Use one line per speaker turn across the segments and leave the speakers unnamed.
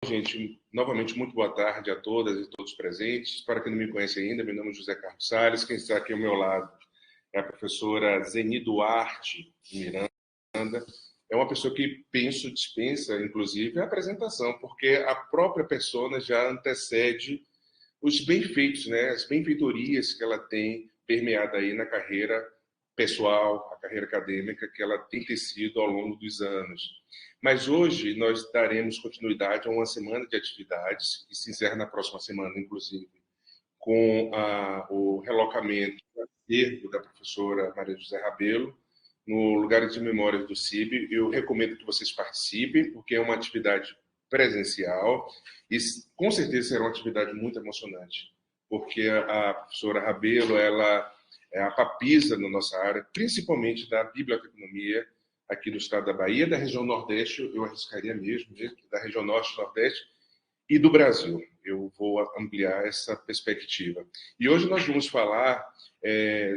Gente, novamente, muito boa tarde a todas e todos presentes. Para quem não me conhece ainda, meu nome é José Carlos Salles. Quem está aqui ao meu lado é a professora Zeni Duarte Miranda. É uma pessoa que dispensa, inclusive, a apresentação, porque a própria persona já antecede os benfeitos, né? As benfeitorias que ela tem permeada aí na carreira pessoal, a carreira acadêmica que ela tem tecido ao longo dos anos. Mas hoje nós daremos continuidade a uma semana de atividades, que se encerra na próxima semana, inclusive, com o relocamento da professora Maria José Rabelo no lugar de memórias do CIB. Eu recomendo que vocês participem, porque é uma atividade presencial e com certeza será uma atividade muito emocionante, porque a professora Rabelo, ela é a papisa na nossa área, principalmente da biblioteconomia, aqui do estado da Bahia, da região Nordeste, eu arriscaria mesmo, da região Norte e Nordeste, e do Brasil. Eu vou ampliar essa perspectiva. E hoje nós vamos falar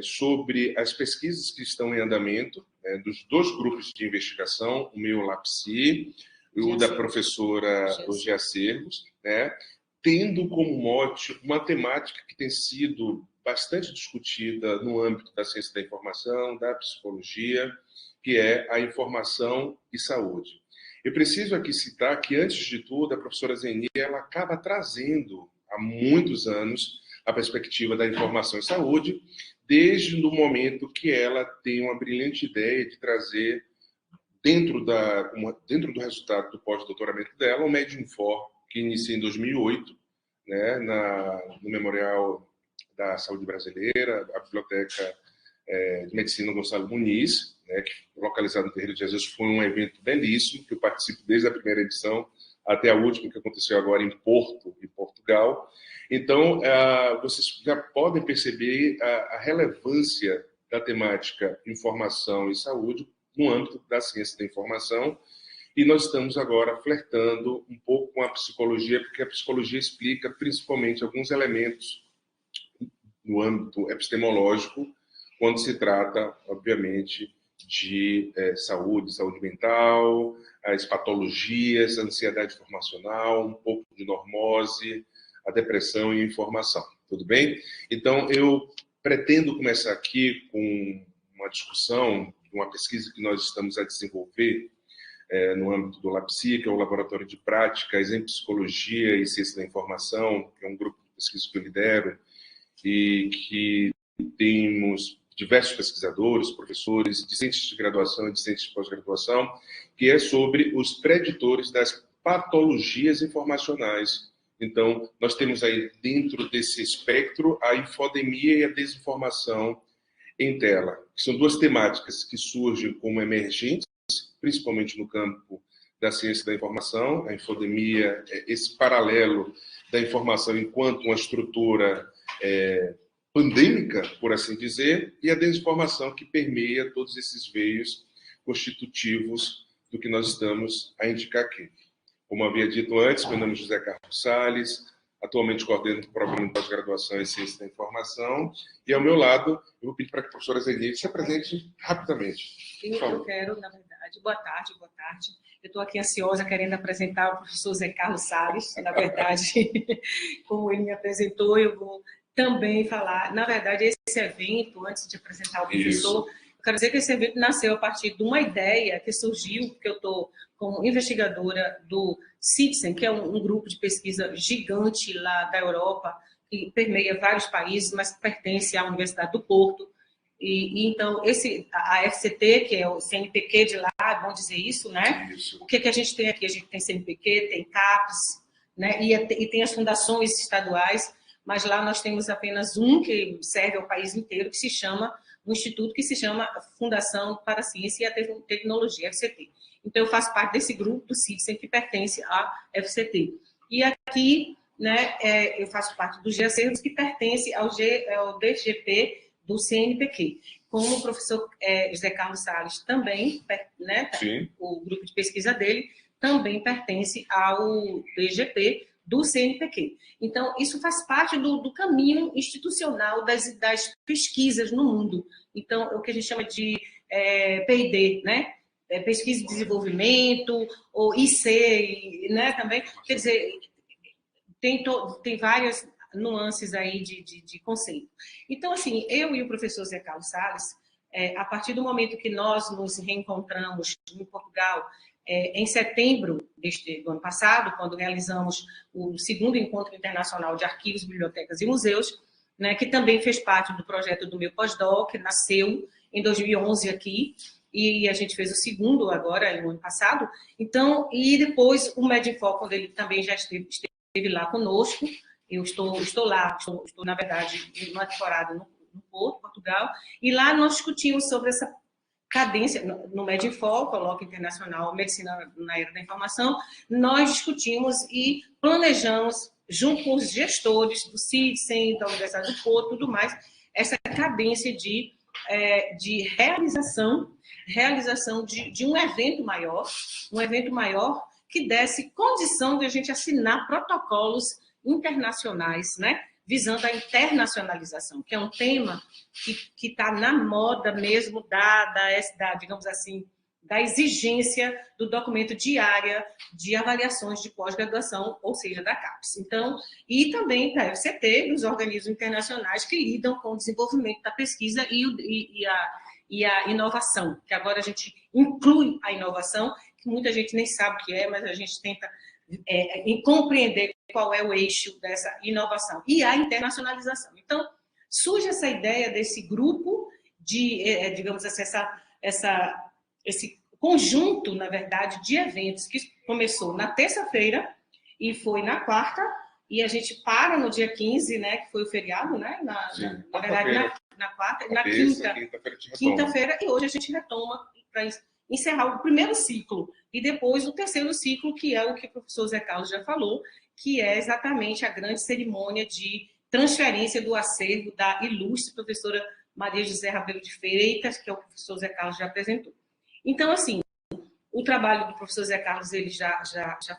sobre as pesquisas que estão em andamento, dos dois grupos de investigação, o meu LAPSI e o da professora Gia Servos, né, tendo como mote uma temática que tem sido bastante discutida no âmbito da ciência da informação, da psicologia, que é a informação e saúde. Eu preciso aqui citar que, antes de tudo, a professora Zeni ela acaba trazendo, há muitos anos, a perspectiva da informação e saúde, desde o momento que ela tem uma brilhante ideia de trazer, dentro do resultado do pós-doutoramento dela, o Medinfor, que inicia em 2008, né, no Memorial da Saúde Brasileira, a Biblioteca de Medicina Gonçalo Muniz, né, que localizado no Terreiro de Jesus, foi um evento belíssimo, que eu participo desde a primeira edição até a última, que aconteceu agora em Porto, em Portugal. Então, vocês já podem perceber a relevância da temática informação e saúde no âmbito da ciência da informação, e nós estamos agora flertando um pouco com a psicologia, porque a psicologia explica principalmente alguns elementos no âmbito epistemológico, quando se trata, obviamente, de saúde mental, as patologias, a ansiedade informacional, um pouco de normose, a depressão e a informação. Tudo bem? Então, eu pretendo começar aqui com uma discussão, uma pesquisa que nós estamos a desenvolver no âmbito do LAPSI, que é o Laboratório de Práticas em Psicologia e Ciência da Informação, que é um grupo de pesquisa que eu lidero, e que temos diversos pesquisadores, professores, discentes de graduação e discentes de pós-graduação, que é sobre os preditores das patologias informacionais. Então, nós temos aí, dentro desse espectro, a infodemia e a desinformação em tela, que são duas temáticas que surgem como emergentes, principalmente no campo da ciência da informação. A infodemia é esse paralelo da informação enquanto uma estrutura pandêmica, por assim dizer, e a desinformação que permeia todos esses veios constitutivos do que nós estamos a indicar aqui. Como havia dito antes, meu nome é José Carlos Salles, atualmente coordeno o programa de pós-graduação em Ciência da Informação, e ao meu lado, eu vou pedir para que a professora Zeni se apresente rapidamente.
Eu quero, na verdade, boa tarde. Eu estou aqui ansiosa, querendo apresentar o professor Zé Carlos Salles. Na verdade, como ele me apresentou, eu vou também falar. Na verdade, esse evento, antes de apresentar o professor, eu quero dizer que esse evento nasceu a partir de uma ideia que surgiu, porque eu estou como investigadora do CITSEN, que é um grupo de pesquisa gigante lá da Europa, que permeia vários países, mas pertence à Universidade do Porto. Então, a FCT, que é o CNPq de lá, é bom dizer isso, né?
Isso.
O que a gente tem aqui? A gente tem CNPq, tem CAPES, né? E tem as fundações estaduais, mas lá nós temos apenas um que serve ao país inteiro, que se chama, um instituto que se chama Fundação para a Ciência e a Tecnologia, FCT. Então, eu faço parte desse grupo do CITSEN, que pertence à FCT. E aqui, né, eu faço parte do Gia Servos, que pertence ao DGP, do CNPq. Como o professor José Carlos Salles também, né, o grupo de pesquisa dele, também pertence ao DGP do CNPq. Então, isso faz parte do caminho institucional das pesquisas no mundo. Então, é o que a gente chama de P&D, né? pesquisa e desenvolvimento, ou IC, né, também. Quer dizer, tem várias nuances aí de conceito. Então, assim, eu e o professor Zé Carlos Salles, a partir do momento que nós nos reencontramos em Portugal, em setembro do ano passado, quando realizamos o segundo Encontro Internacional de Arquivos, Bibliotecas e Museus, né, que também fez parte do projeto do meu pós-doc, nasceu em 2011 aqui, e a gente fez o segundo agora, no ano passado. Então, e depois o Medinfo, quando ele também já esteve lá conosco, eu estou lá, na verdade, numa temporada no Porto, Portugal, e lá nós discutimos sobre essa cadência, no Medinfo, Colóquio Internacional Medicina na Era da Informação, nós discutimos e planejamos, junto com os gestores do CIDSEM, da Universidade do Porto, tudo mais, essa cadência de realização de um evento maior que desse condição de a gente assinar protocolos internacionais, né, visando a internacionalização, que é um tema que está na moda mesmo digamos assim, da exigência do documento de área de avaliações de pós-graduação, ou seja, da CAPES. Então, e também da FCT, dos organismos internacionais que lidam com o desenvolvimento da pesquisa e a inovação, que agora a gente inclui a inovação, que muita gente nem sabe o que é, mas a gente tenta compreender qual é o eixo dessa inovação. E a internacionalização. Então, surge essa ideia desse grupo digamos assim, esse conjunto, na verdade, de eventos que começou na terça-feira e foi na quarta, e a gente para no dia 15, né, que foi o feriado, né, na verdade, na quarta, na quinta-feira, e hoje a gente retoma para encerrar o primeiro ciclo, e depois o terceiro ciclo, que é o que o professor Zé Carlos já falou, que é exatamente a grande cerimônia de transferência do acervo da ilustre professora Maria José Rabelo de Freitas, que é o professor Zé Carlos já apresentou. Então, assim, o trabalho do professor Zé Carlos, ele já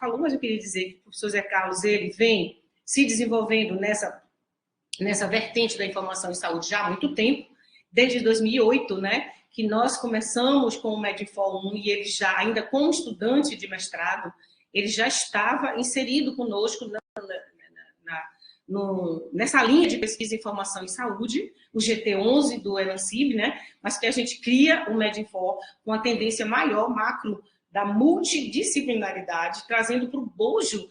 falou, mas eu queria dizer que o professor Zé Carlos, ele vem se desenvolvendo nessa vertente da informação em saúde já há muito tempo, desde 2008, né, que nós começamos com o Medinfo 1 e ele já, ainda como estudante de mestrado, ele já estava inserido conosco nessa linha de pesquisa e informação em saúde, o GT11 do ENACIB, né? Mas que a gente cria o Medinfo com a tendência maior, macro, da multidisciplinaridade, trazendo para o bojo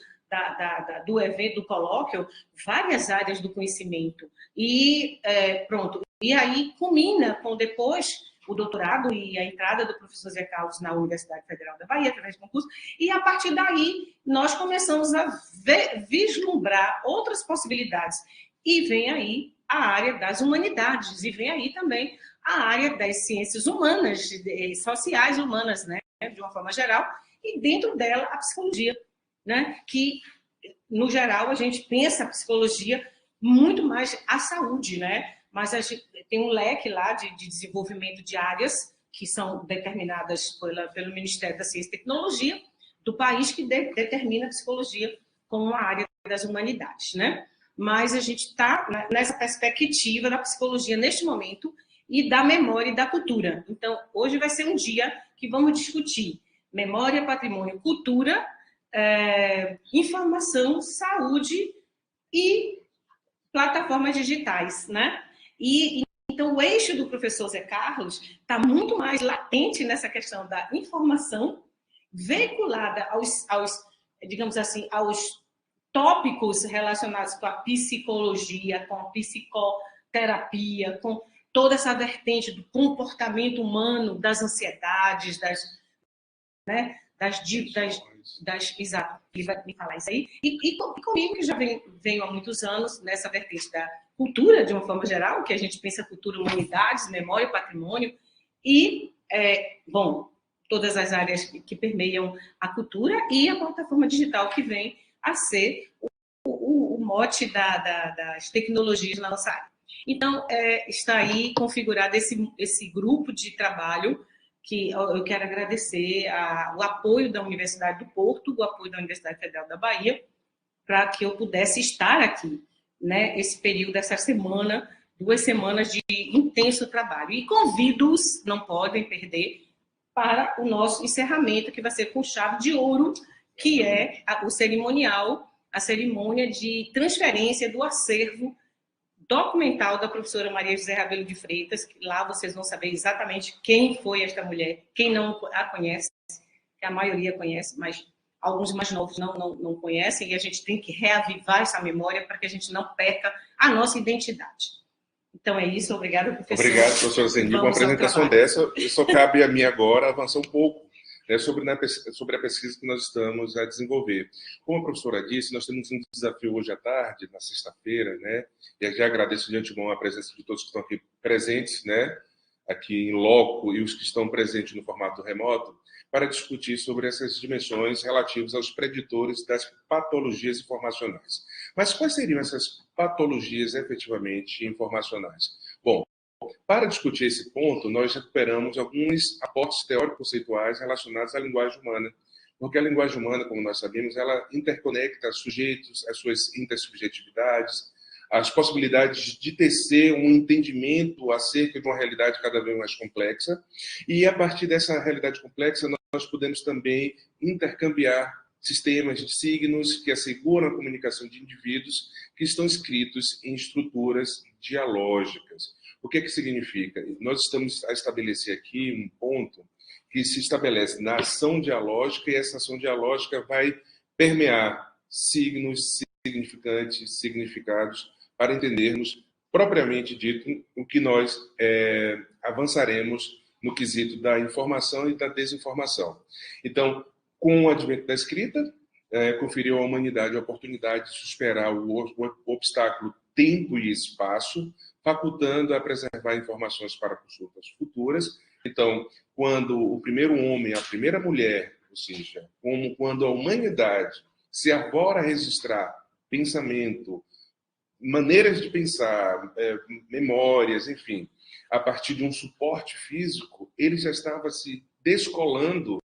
do evento, do colóquio, várias áreas do conhecimento. E pronto. E aí culmina com depois o doutorado e a entrada do professor Zé Carlos na Universidade Federal da Bahia, através de concurso, e a partir daí nós começamos a vislumbrar outras possibilidades. E vem aí a área das humanidades, e vem aí também a área das ciências humanas, sociais humanas, né, de uma forma geral, e dentro dela a psicologia, né, que, no geral, a gente pensa a psicologia muito mais a saúde, né, mas a gente tem um leque lá de desenvolvimento de áreas que são determinadas pelo Ministério da Ciência e Tecnologia do país, que determina a psicologia como uma área das humanidades, né? Mas a gente está nessa perspectiva da psicologia neste momento e da memória e da cultura. Então, hoje vai ser um dia que vamos discutir memória, patrimônio, cultura, informação, saúde e plataformas digitais, né? Então, o eixo do professor Zé Carlos está muito mais latente nessa questão da informação veiculada digamos assim, aos tópicos relacionados com a psicologia, com a psicoterapia, com toda essa vertente do comportamento humano, das ansiedades, exato, ele vai me falar isso aí. E comigo, que já venho há muitos anos nessa vertente da cultura, de uma forma geral, que a gente pensa cultura, humanidades, memória, patrimônio, e, todas as áreas que permeiam a cultura e a plataforma digital, que vem a ser o mote das tecnologias na nossa área. Então, está aí configurado esse grupo de trabalho, que eu quero agradecer o apoio da Universidade do Porto, o apoio da Universidade Federal da Bahia, para que eu pudesse estar aqui, né, esse período, essa semana, 2 semanas de intenso trabalho. E convido-os, não podem perder, para o nosso encerramento, que vai ser com chave de ouro, que é o cerimonial, a cerimônia de transferência do acervo documental da professora Maria José Rabelo de Freitas, que lá vocês vão saber exatamente quem foi esta mulher, quem não a conhece, que a maioria conhece, mas alguns mais novos não conhecem, e a gente tem que reavivar essa memória para que a gente não perca a nossa identidade. Então é isso, obrigada, professor.
Obrigado, professora Zeni. Com uma apresentação dessa, só cabe a mim agora avançar um pouco, né, sobre a pesquisa que nós estamos a desenvolver. Como a professora disse, nós temos um desafio hoje à tarde, na sexta-feira, né, e eu já agradeço de antemão a presença de todos que estão aqui presentes, né, aqui em loco, e os que estão presentes no formato remoto, para discutir sobre essas dimensões relativas aos preditores das patologias informacionais. Mas quais seriam essas patologias efetivamente informacionais? Bom, para discutir esse ponto, nós recuperamos alguns aportes teórico-conceituais relacionados à linguagem humana, porque a linguagem humana, como nós sabemos, ela interconecta sujeitos, as suas intersubjetividades, as possibilidades de tecer um entendimento acerca de uma realidade cada vez mais complexa, e a partir dessa realidade complexa nós podemos também intercambiar sistemas de signos que asseguram a comunicação de indivíduos que estão escritos em estruturas dialógicas. O que significa? Nós estamos a estabelecer aqui um ponto que se estabelece na ação dialógica, e essa ação dialógica vai permear signos, significantes, significados, para entendermos, propriamente dito, o que nós avançaremos no quesito da informação e da desinformação. Então, com o advento da escrita, conferiu à humanidade a oportunidade de superar o obstáculo tempo e espaço, facultando a preservar informações para consultas futuras. Então, quando o primeiro homem, a primeira mulher, ou seja, como quando a humanidade se arvora a registrar pensamento, maneiras de pensar, memórias, enfim, a partir de um suporte físico, ele já estava se descolando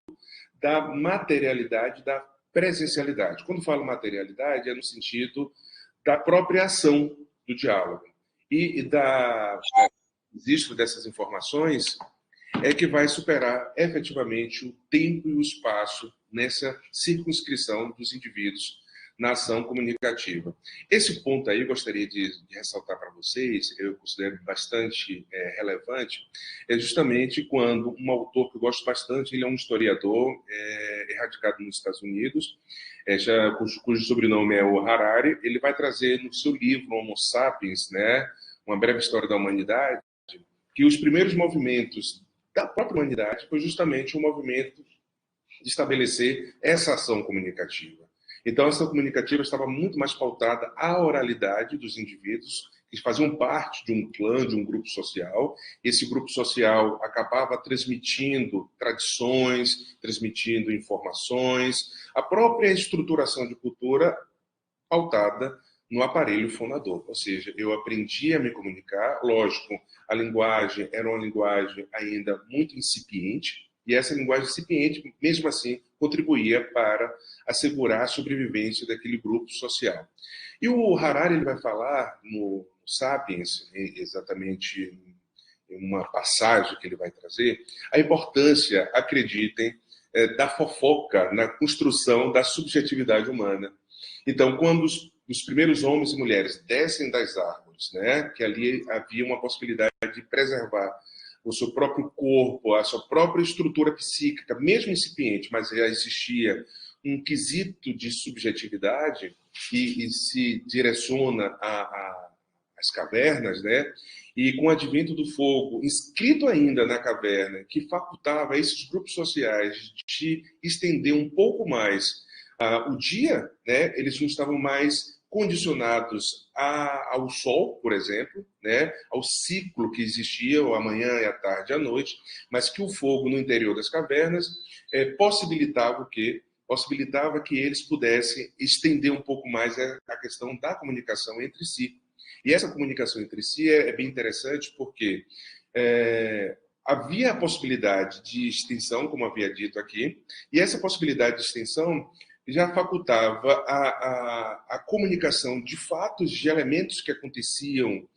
da materialidade, da presencialidade. Quando falo materialidade, é no sentido da própria ação do diálogo. E da registro dessas informações é que vai superar efetivamente o tempo e o espaço nessa circunscrição dos indivíduos na ação comunicativa. Esse ponto aí eu gostaria de ressaltar para vocês, eu considero bastante relevante, é justamente quando um autor que eu gosto bastante, ele é um historiador radicado nos Estados Unidos, cujo sobrenome é o Harari, ele vai trazer no seu livro Homo Sapiens, né, uma breve história da humanidade, que os primeiros movimentos da própria humanidade foi justamente o movimento de estabelecer essa ação comunicativa. Então, a ação comunicativa estava muito mais pautada à oralidade dos indivíduos que faziam parte de um clã, de um grupo social. Esse grupo social acabava transmitindo tradições, transmitindo informações, a própria estruturação de cultura pautada no aparelho fonador. Ou seja, eu aprendi a me comunicar, lógico, a linguagem era uma linguagem ainda muito incipiente, e essa linguagem incipiente, mesmo assim, contribuía para assegurar a sobrevivência daquele grupo social. E o Harari ele vai falar no Sapiens, exatamente em uma passagem que ele vai trazer, a importância, acreditem, da fofoca na construção da subjetividade humana. Então, quando os primeiros homens e mulheres descem das árvores, né, que ali havia uma possibilidade de preservar o seu próprio corpo, a sua própria estrutura psíquica, mesmo incipiente, mas já existia um quesito de subjetividade e se direciona às cavernas, né? E com o advento do fogo, inscrito ainda na caverna, que facultava a esses grupos sociais de estender um pouco mais o dia, né? Eles não estavam mais condicionados ao sol, por exemplo, né, ao ciclo que existia, a manhã e a tarde e a noite, mas que o fogo no interior das cavernas possibilitava o quê? Possibilitava que eles pudessem estender um pouco mais a questão da comunicação entre si. E essa comunicação entre si é bem interessante porque havia a possibilidade de extensão, como havia dito aqui, e essa possibilidade de extensão já facultava a comunicação de fatos, de elementos que aconteciam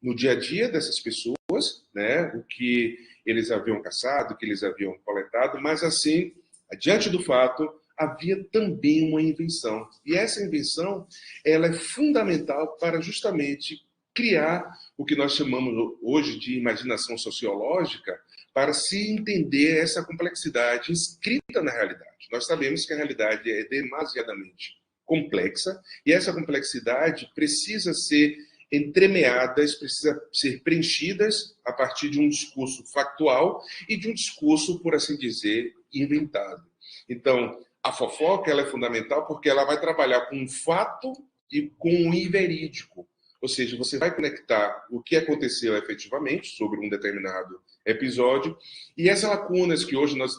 no dia a dia dessas pessoas, né, o que eles haviam caçado, o que eles haviam coletado, mas assim, diante do fato, havia também uma invenção. E essa invenção, ela é fundamental para justamente criar o que nós chamamos hoje de imaginação sociológica, para se entender essa complexidade inscrita na realidade. Nós sabemos que a realidade é demasiadamente complexa e essa complexidade precisa ser entremeadas, precisa ser preenchidas a partir de um discurso factual e de um discurso, por assim dizer, inventado. Então, a fofoca ela é fundamental porque ela vai trabalhar com um fato e com um inverídico. Ou seja, você vai conectar o que aconteceu efetivamente sobre um determinado episódio e essas lacunas que hoje nós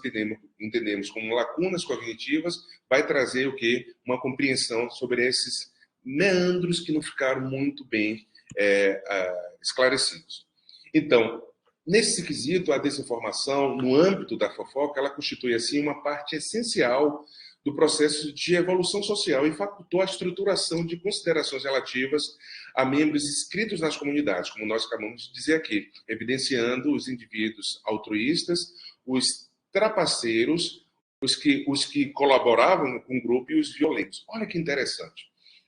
entendemos como lacunas cognitivas vai trazer o quê? Uma compreensão sobre esses meandros que não ficaram muito bem esclarecidos. Então, nesse quesito, a desinformação, no âmbito da fofoca, ela constitui, assim, uma parte essencial do processo de evolução social e facultou a estruturação de considerações relativas a membros inscritos nas comunidades, como nós acabamos de dizer aqui, evidenciando os indivíduos altruístas, os trapaceiros, os que colaboravam com o grupo e os violentos. Olha que interessante,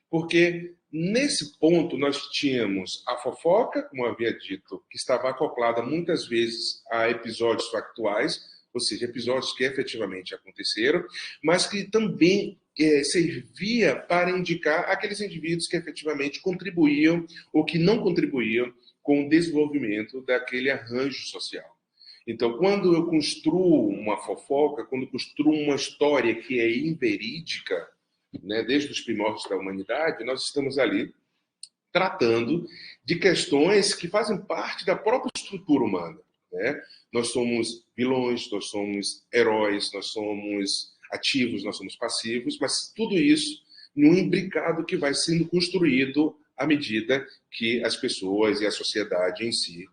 porque nesse ponto nós tínhamos a fofoca, como eu havia dito, que estava acoplada muitas vezes a episódios factuais, ou seja, episódios que efetivamente aconteceram, mas que também servia para indicar aqueles indivíduos que efetivamente contribuíam ou que não contribuíam com o desenvolvimento daquele arranjo social. Então, quando eu construo uma fofoca, quando eu construo uma história que é inverídica, né, desde os primórdios da humanidade, nós estamos ali tratando de questões que fazem parte da própria estrutura humana. Né? Nós somos vilões, nós somos heróis, nós somos ativos, nós somos passivos, mas tudo isso num imbricado que vai sendo construído à medida que as pessoas e a sociedade em si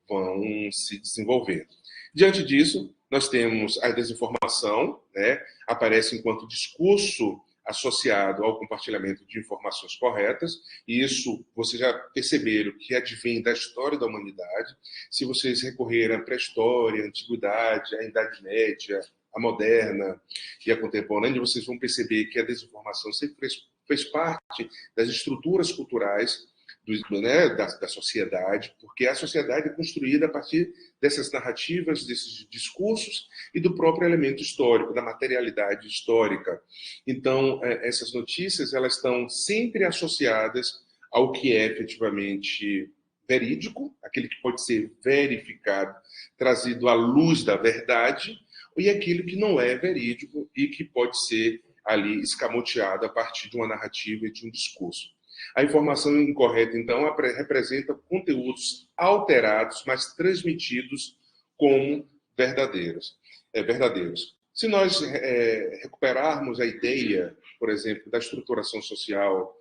vão se desenvolvendo. Diante disso, nós temos a desinformação, né? Aparece enquanto discurso associado ao compartilhamento de informações corretas, e isso vocês já perceberam que advém da história da humanidade. Se vocês recorrerem à pré-história, à antiguidade, à Idade Média, à moderna e à contemporânea, vocês vão perceber que a desinformação sempre fez parte das estruturas culturais da sociedade, porque a sociedade é construída a partir dessas narrativas, desses discursos e do próprio elemento histórico, da materialidade histórica. Então, essas notícias elas estão sempre associadas ao que é efetivamente verídico, aquele que pode ser verificado, trazido à luz da verdade, e aquilo que não é verídico e que pode ser ali escamoteado a partir de uma narrativa e de um discurso. A informação incorreta, então, representa conteúdos alterados, mas transmitidos como verdadeiros. Se nós recuperarmos a ideia, por exemplo, da estruturação social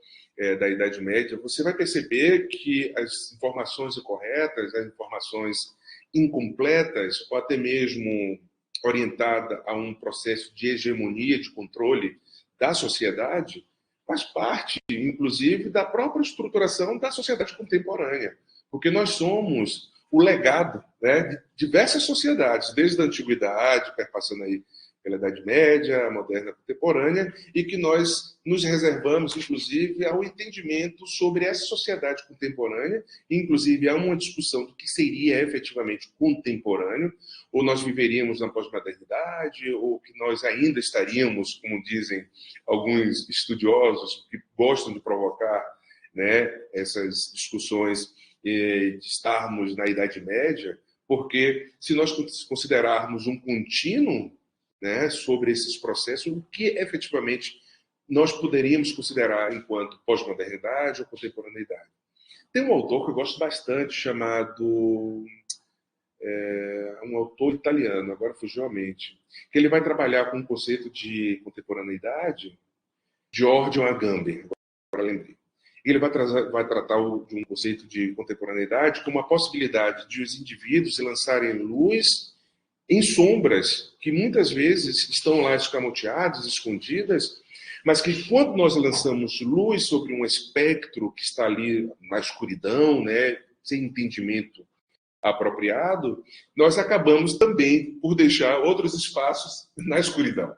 da Idade Média, você vai perceber que as informações incorretas, as informações incompletas, ou até mesmo orientada a um processo de hegemonia, de controle da sociedade, faz parte, inclusive, da própria estruturação da sociedade contemporânea, porque nós somos o legado, né, de diversas sociedades, desde a antiguidade, perpassando aí pela Idade Média, a moderna, contemporânea, e que nós nos reservamos, inclusive, ao entendimento sobre essa sociedade contemporânea, inclusive há uma discussão do que seria efetivamente contemporâneo, ou nós viveríamos na pós-modernidade, ou que nós ainda estaríamos, como dizem alguns estudiosos que gostam de provocar, né, essas discussões de estarmos na Idade Média, porque se nós considerarmos um contínuo, né, sobre esses processos, o que efetivamente nós poderíamos considerar enquanto pós-modernidade ou contemporaneidade. Tem um autor que eu gosto bastante, chamado um autor italiano, agora fugiu a mente, que ele vai trabalhar com o conceito de contemporaneidade, Giorgio Agamben, agora lembrei. Ele vai tratar de um conceito de contemporaneidade como a possibilidade de os indivíduos lançarem luz em sombras que muitas vezes estão lá escamoteadas, escondidas, mas que quando nós lançamos luz sobre um espectro que está ali na escuridão, né, sem entendimento apropriado, nós acabamos também por deixar outros espaços na escuridão.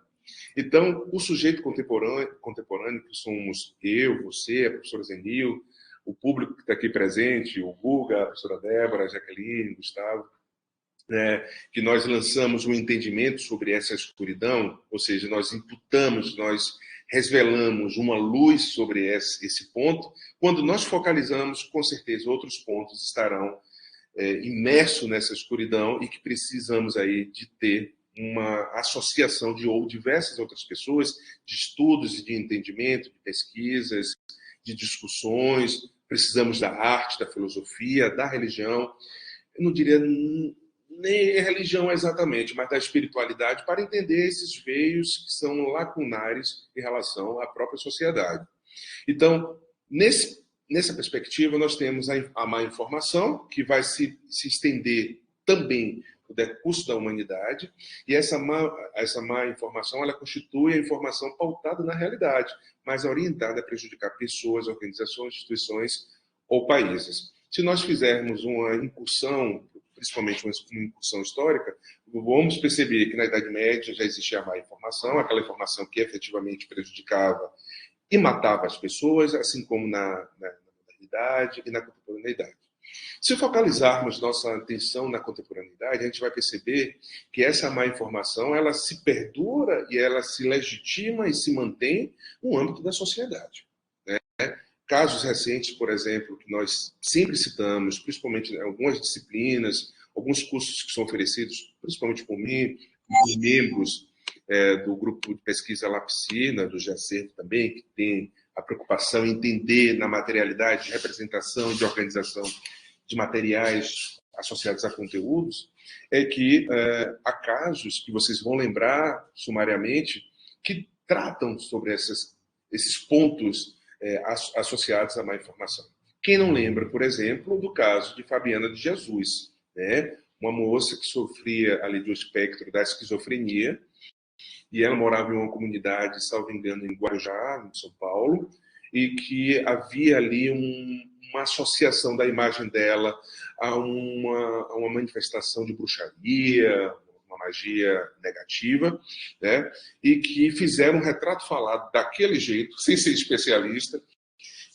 Então, o sujeito contemporâneo que somos eu, você, a professora Zenil, o público que está aqui presente, o Guga, a professora Débora, a Jaqueline, Gustavo, que nós lançamos um entendimento sobre essa escuridão, ou seja, nós imputamos, nós revelamos uma luz sobre esse ponto. Quando nós focalizamos, com certeza outros pontos estarão imersos nessa escuridão e que precisamos aí de ter uma associação de diversas outras pessoas, de estudos e de entendimento, de pesquisas, de discussões. Precisamos da arte, da filosofia, da religião. Eu não diria nem religião exatamente, mas da espiritualidade, para entender esses veios que são lacunares em relação à própria sociedade. Então, nessa perspectiva, nós temos a má informação, que vai se estender também no decurso da humanidade, e essa má informação ela constitui a informação pautada na realidade, mas orientada a prejudicar pessoas, organizações, instituições ou países. Se nós fizermos uma incursão, principalmente uma incursão histórica, vamos perceber que na Idade Média já existia a má informação, aquela informação que efetivamente prejudicava e matava as pessoas, assim como na modernidade e na contemporaneidade. Se focalizarmos nossa atenção na contemporaneidade, a gente vai perceber que essa má informação ela se perdura e ela se legitima e se mantém no âmbito da sociedade. Casos recentes, por exemplo, que nós sempre citamos, principalmente em algumas disciplinas, alguns cursos que são oferecidos, principalmente por mim, por membros do grupo de pesquisa Lapsina, do GEACERT também, que tem a preocupação em entender na materialidade de representação e de organização de materiais associados a conteúdos, é que há casos que vocês vão lembrar sumariamente que tratam sobre esses pontos associados à má informação. Quem não lembra, por exemplo, do caso de Fabiana de Jesus, né? Uma moça que sofria ali do espectro da esquizofrenia, e ela morava em uma comunidade, salvo engano, em Guarujá, em São Paulo, e que havia ali uma associação da imagem dela a uma manifestação de bruxaria, uma magia negativa, né? E que fizeram um retrato falado daquele jeito, sem ser especialista,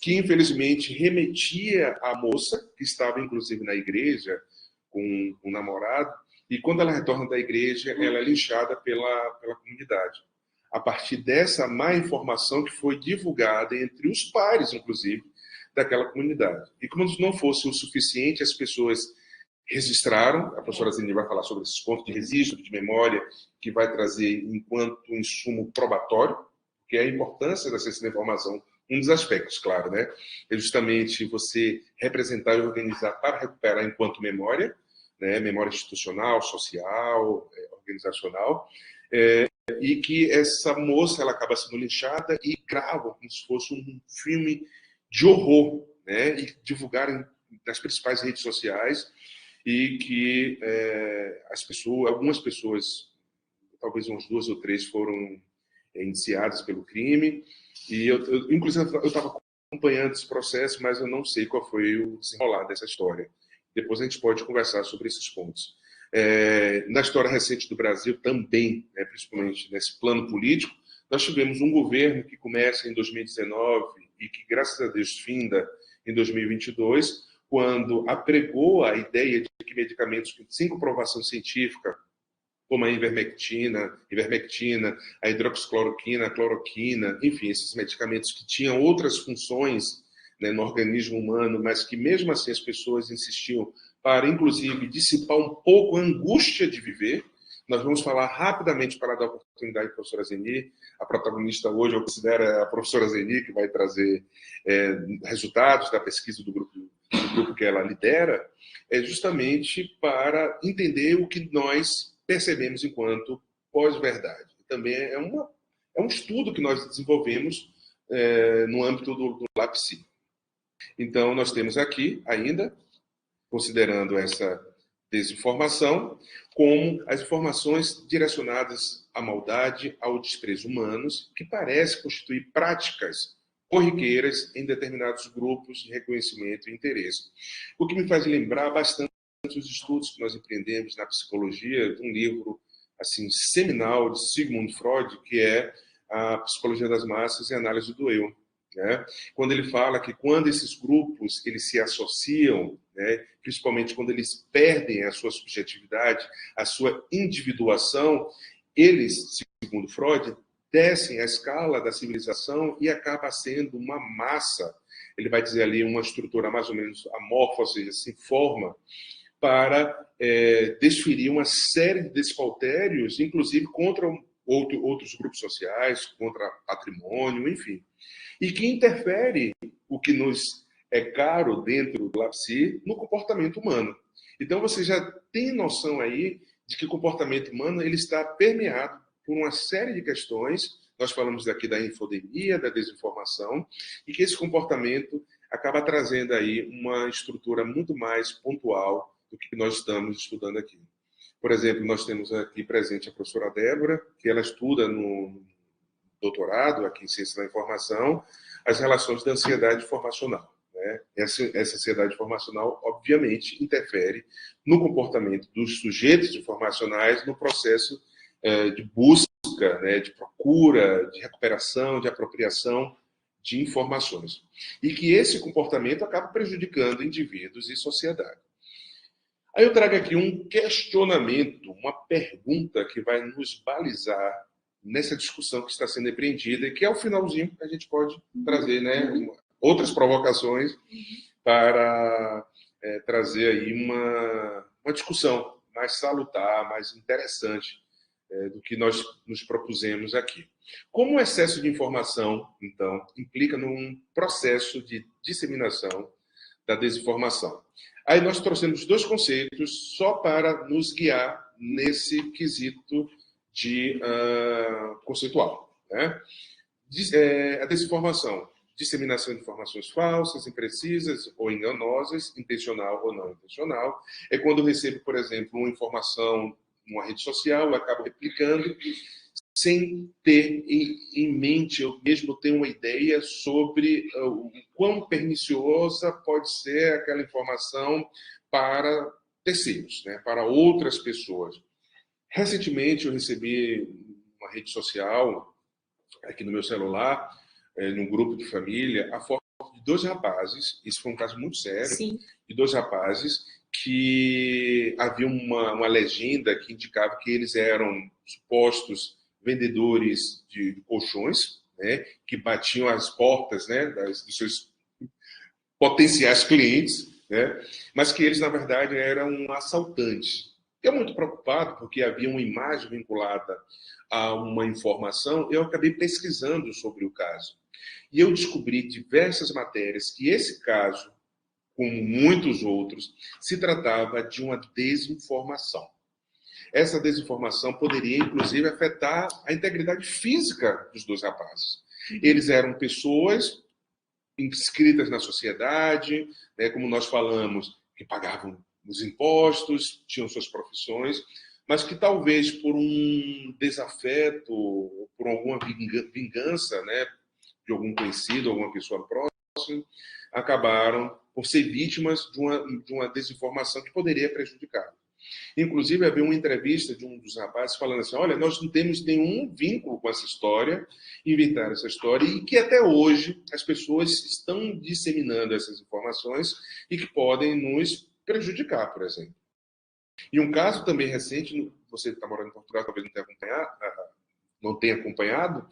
que infelizmente remetia à moça, que estava inclusive na igreja com um namorado, e quando ela retorna da igreja, ela é linchada pela comunidade. A partir dessa má informação que foi divulgada entre os pares, inclusive, daquela comunidade. E como não fosse o suficiente, as pessoas registraram, a professora Zeni vai falar sobre esses pontos de registro, de memória, que vai trazer enquanto insumo probatório, que é a importância da ciência da informação, um dos aspectos, claro, né? É justamente você representar e organizar para recuperar enquanto memória, né? Memória institucional, social, organizacional, e que essa moça ela acaba sendo linchada e grava como se fosse um filme de horror, né? E divulgarem nas principais redes sociais, e que algumas pessoas, talvez umas 2 ou 3, foram indiciadas pelo crime. E inclusive, eu estava acompanhando esse processo, mas eu não sei qual foi o desenrolar dessa história. Depois a gente pode conversar sobre esses pontos. Na história recente do Brasil também, principalmente nesse plano político, nós tivemos um governo que começa em 2019 e que, graças a Deus, finda em 2022, quando apregou a ideia de que medicamentos sem comprovação científica, como a ivermectina, a hidroxicloroquina, a cloroquina, enfim, esses medicamentos que tinham outras funções, né, no organismo humano, mas que mesmo assim as pessoas insistiam para, inclusive, dissipar um pouco a angústia de viver. Nós vamos falar rapidamente para dar oportunidade à professora Zeni. A protagonista hoje, eu considero a professora Zeni, que vai trazer resultados da pesquisa do grupo que ela lidera, justamente para entender o que nós percebemos enquanto pós-verdade. Também é um estudo que nós desenvolvemos no âmbito do LAPSI. Então, nós temos aqui ainda, considerando essa desinformação, como as informações direcionadas à maldade, ao desprezo humanos, que parece constituir práticas corriqueiras em determinados grupos de reconhecimento e interesse. O que me faz lembrar bastante os estudos que nós empreendemos na psicologia, de um livro assim seminal de Sigmund Freud, que é a Psicologia das Massas e a Análise do Eu. Né? Quando ele fala que quando esses grupos eles se associam, né, principalmente quando eles perdem a sua subjetividade, a sua individuação, eles, segundo Freud, descem a escala da civilização e acaba sendo uma massa, ele vai dizer ali uma estrutura mais ou menos amorfa, ou seja, se forma para desferir uma série de despautérios, inclusive contra outros grupos sociais, contra patrimônio, enfim. E que interfere o que nos é caro dentro do LAPSI no comportamento humano. Então, você já tem noção aí de que o comportamento humano ele está permeado por uma série de questões. Nós falamos aqui da infodemia, da desinformação, e que esse comportamento acaba trazendo aí uma estrutura muito mais pontual do que nós estamos estudando aqui. Por exemplo, nós temos aqui presente a professora Débora, que ela estuda no doutorado aqui em Ciência da Informação, as relações da ansiedade informacional. Né? Essa ansiedade informacional, obviamente, interfere no comportamento dos sujeitos informacionais no processo de busca, né, de procura, de recuperação, de apropriação de informações. E que esse comportamento acaba prejudicando indivíduos e sociedade. Aí eu trago aqui um questionamento, uma pergunta que vai nos balizar nessa discussão que está sendo empreendida e que, ao finalzinho, a gente pode trazer, né, outras provocações para trazer aí uma discussão mais salutar, mais interessante do que nós nos propusemos aqui. Como o excesso de informação, então, implica num processo de disseminação da desinformação? Aí nós trouxemos dois conceitos só para nos guiar nesse quesito conceitual. Né? A desinformação, disseminação de informações falsas, imprecisas ou enganosas, intencional ou não intencional, é quando eu recebo, por exemplo, uma informação numa rede social, eu acabo replicando, sem ter em mente, eu mesmo tenho uma ideia sobre o quão perniciosa pode ser aquela informação para terceiros, né, para outras pessoas. Recentemente, eu recebi uma rede social, aqui no meu celular, num grupo de família, a foto de dois rapazes, isso foi um caso muito sério,
Sim.
de dois rapazes que havia uma legenda que indicava que eles eram supostos vendedores de colchões, né, que batiam as portas, né, dos seus potenciais clientes, né, mas que eles, na verdade, eram assaltantes. Eu, muito preocupado, porque havia uma imagem vinculada a uma informação, eu acabei pesquisando sobre o caso. E eu descobri diversas matérias que esse caso, como muitos outros, se tratava de uma desinformação. Essa desinformação poderia, inclusive, afetar a integridade física dos dois rapazes. Eles eram pessoas inscritas na sociedade, né, como nós falamos, que pagavam os impostos, tinham suas profissões, mas que talvez por um desafeto, por alguma vingança, né, de algum conhecido, alguma pessoa próxima, acabaram por ser vítimas de uma desinformação que poderia prejudicar. Inclusive, havia uma entrevista de um dos rapazes falando assim, olha, nós não temos nenhum vínculo com essa história, inventaram essa história, e que até hoje as pessoas estão disseminando essas informações e que podem nos prejudicar, por exemplo. E um caso também recente, você que está morando em Portugal talvez não tenha acompanhado,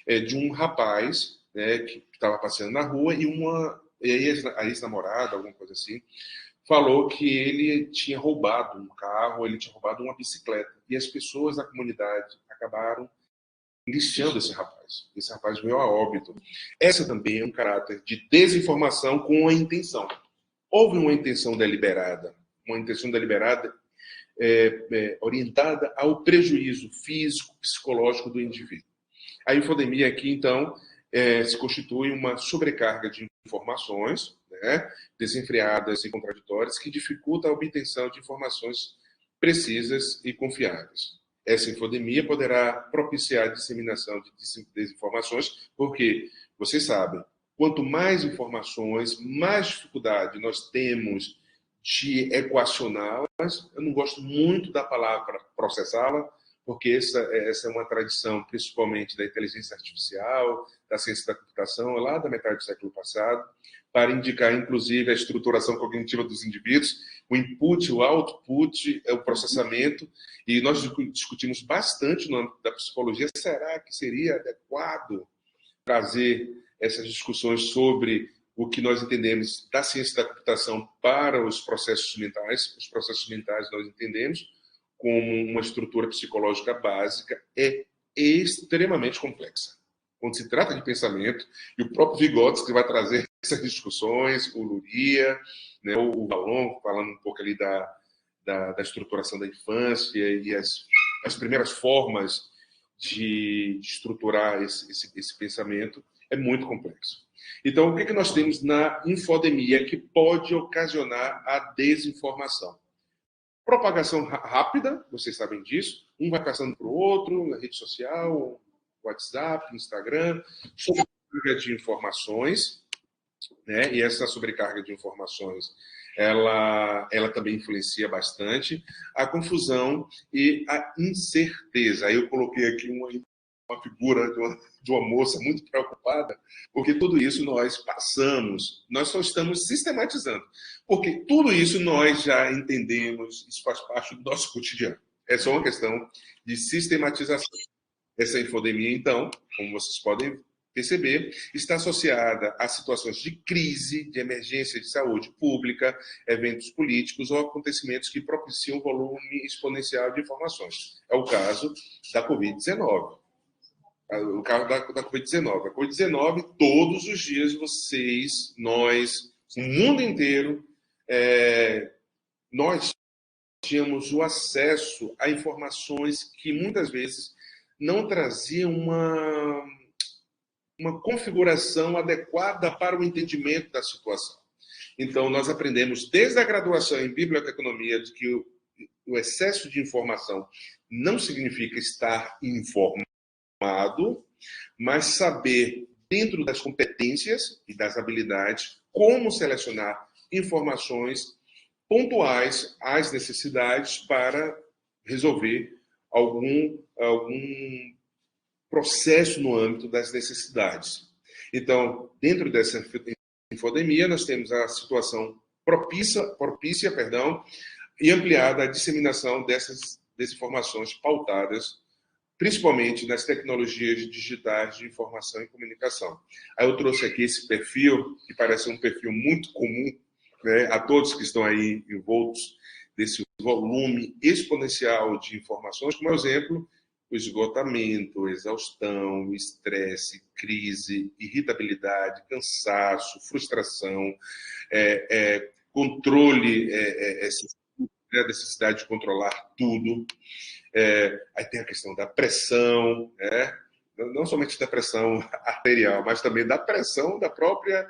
de um rapaz, né, que estava passeando na rua e a ex-namorada, alguma coisa assim, falou que ele tinha roubado um carro, ele tinha roubado uma bicicleta. E as pessoas da comunidade acabaram lixando esse rapaz. Esse rapaz veio a óbito. Essa também é um caráter de desinformação com a intenção. Houve uma intenção deliberada orientada ao prejuízo físico, psicológico do indivíduo. A infodemia aqui, então, se constitui uma sobrecarga de informações, né, desenfreadas e contraditórias que dificultam a obtenção de informações precisas e confiáveis. Essa infodemia poderá propiciar a disseminação de desinformações, porque, vocês sabem, quanto mais informações, mais dificuldade nós temos de equacioná-las. Eu não gosto muito da palavra processá-la, porque essa é uma tradição, principalmente da inteligência artificial, da ciência da computação, lá da metade do século passado, para indicar, inclusive, a estruturação cognitiva dos indivíduos, o input, o output, o processamento, e nós discutimos bastante no âmbito da psicologia, será que seria adequado trazer essas discussões sobre o que nós entendemos da ciência da computação para os processos mentais. Os processos mentais nós entendemos como uma estrutura psicológica básica, é extremamente complexa. Quando se trata de pensamento, e o próprio Vygotsky vai trazer essas discussões, o Luria, né, o Vallon, falando um pouco ali da estruturação da infância e as primeiras formas de estruturar esse pensamento, é muito complexo. Então, o que nós temos na infodemia que pode ocasionar a desinformação? Propagação rápida, vocês sabem disso, um vai passando para o outro, na rede social, WhatsApp, Instagram, sobrecarga de informações, né? E essa sobrecarga de informações, ela também influencia bastante a confusão e a incerteza. Aí eu coloquei aqui uma figura de uma moça muito preocupada, porque tudo isso nós passamos, nós só estamos sistematizando, porque tudo isso nós já entendemos, isso faz parte do nosso cotidiano. É só uma questão de sistematização. Essa infodemia, então, como vocês podem perceber, está associada a situações de crise, de emergência de saúde pública, eventos políticos ou acontecimentos que propiciam volume exponencial de informações. É o caso da Covid-19. O caso da Covid-19. A Covid-19, todos os dias vocês, nós, o mundo inteiro, nós tínhamos o acesso a informações que muitas vezes não traziam uma configuração adequada para o entendimento da situação. Então, nós aprendemos desde a graduação em biblioteconomia de que o excesso de informação não significa estar informado, mas saber, dentro das competências e das habilidades, como selecionar informações pontuais às necessidades para resolver algum processo no âmbito das necessidades. Então, dentro dessa infodemia, nós temos a situação propícia, e ampliada a disseminação dessas desinformações pautadas principalmente nas tecnologias digitais de informação e comunicação. Aí eu trouxe aqui esse perfil, que parece um perfil muito comum, né, a todos que estão aí envoltos desse volume exponencial de informações, como exemplo, o esgotamento, exaustão, estresse, crise, irritabilidade, cansaço, frustração, controle, a necessidade de controlar tudo. Aí tem a questão da pressão, né? Não somente da pressão arterial, mas também da pressão da própria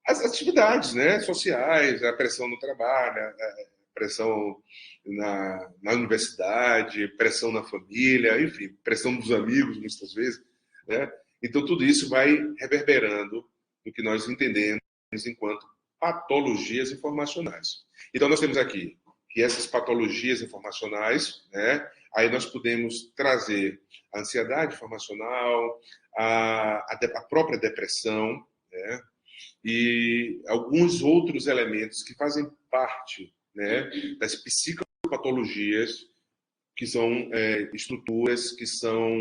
as atividades, né, sociais, a pressão no trabalho, a pressão na universidade, pressão na família, enfim, pressão dos amigos, muitas vezes, né? Então, tudo isso vai reverberando no que nós entendemos enquanto patologias informacionais. Então, nós temos aqui que essas patologias informacionais, né, aí nós podemos trazer a ansiedade informacional, a própria depressão, né, e alguns outros elementos que fazem parte, né, das psicopatologias, que são estruturas, que são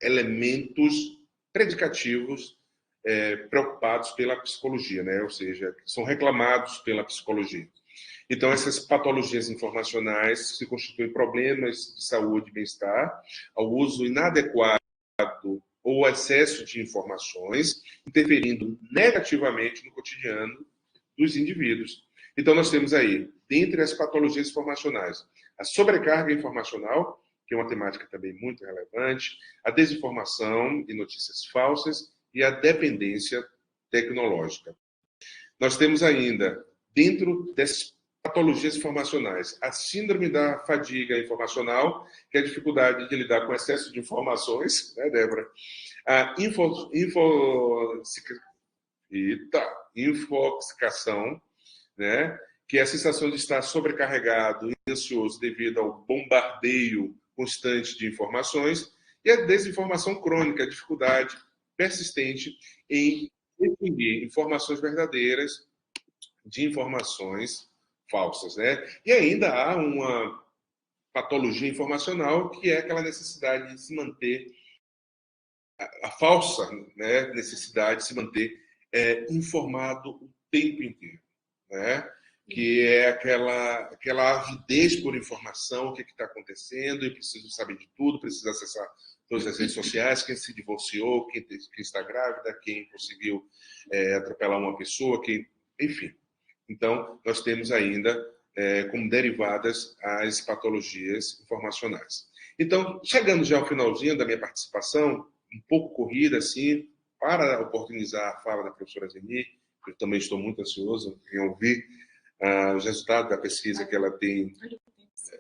elementos predicativos preocupados pela psicologia, né, ou seja, são reclamados pela psicologia. Então, essas patologias informacionais se constituem problemas de saúde e bem-estar, ao uso inadequado ou excesso de informações, interferindo negativamente no cotidiano dos indivíduos. Então, nós temos aí, dentre as patologias informacionais, a sobrecarga informacional, que é uma temática também muito relevante, a desinformação e notícias falsas e a dependência tecnológica. Nós temos ainda, dentro dessas patologias informacionais, a síndrome da fadiga informacional, que é a dificuldade de lidar com excesso de informações, né, Débora? A infoxicação, né? Que é a sensação de estar sobrecarregado e ansioso devido ao bombardeio constante de informações, e a desinformação crônica, a dificuldade persistente em distinguir informações verdadeiras de informações falsas, né? E ainda há uma patologia informacional que é aquela necessidade de se manter, a falsa, né, necessidade de se manter informado o tempo inteiro, né? Que é aquela avidez por informação, o que está acontecendo, e preciso saber de tudo, preciso acessar todas as redes sociais, quem se divorciou, quem está grávida, quem conseguiu atropelar uma pessoa, enfim. Então, nós temos ainda como derivadas as patologias informacionais. Então, chegando já ao finalzinho da minha participação, um pouco corrida, assim, para oportunizar a fala da professora Zeni, eu também estou muito ansioso em ouvir os resultados da pesquisa que ela tem,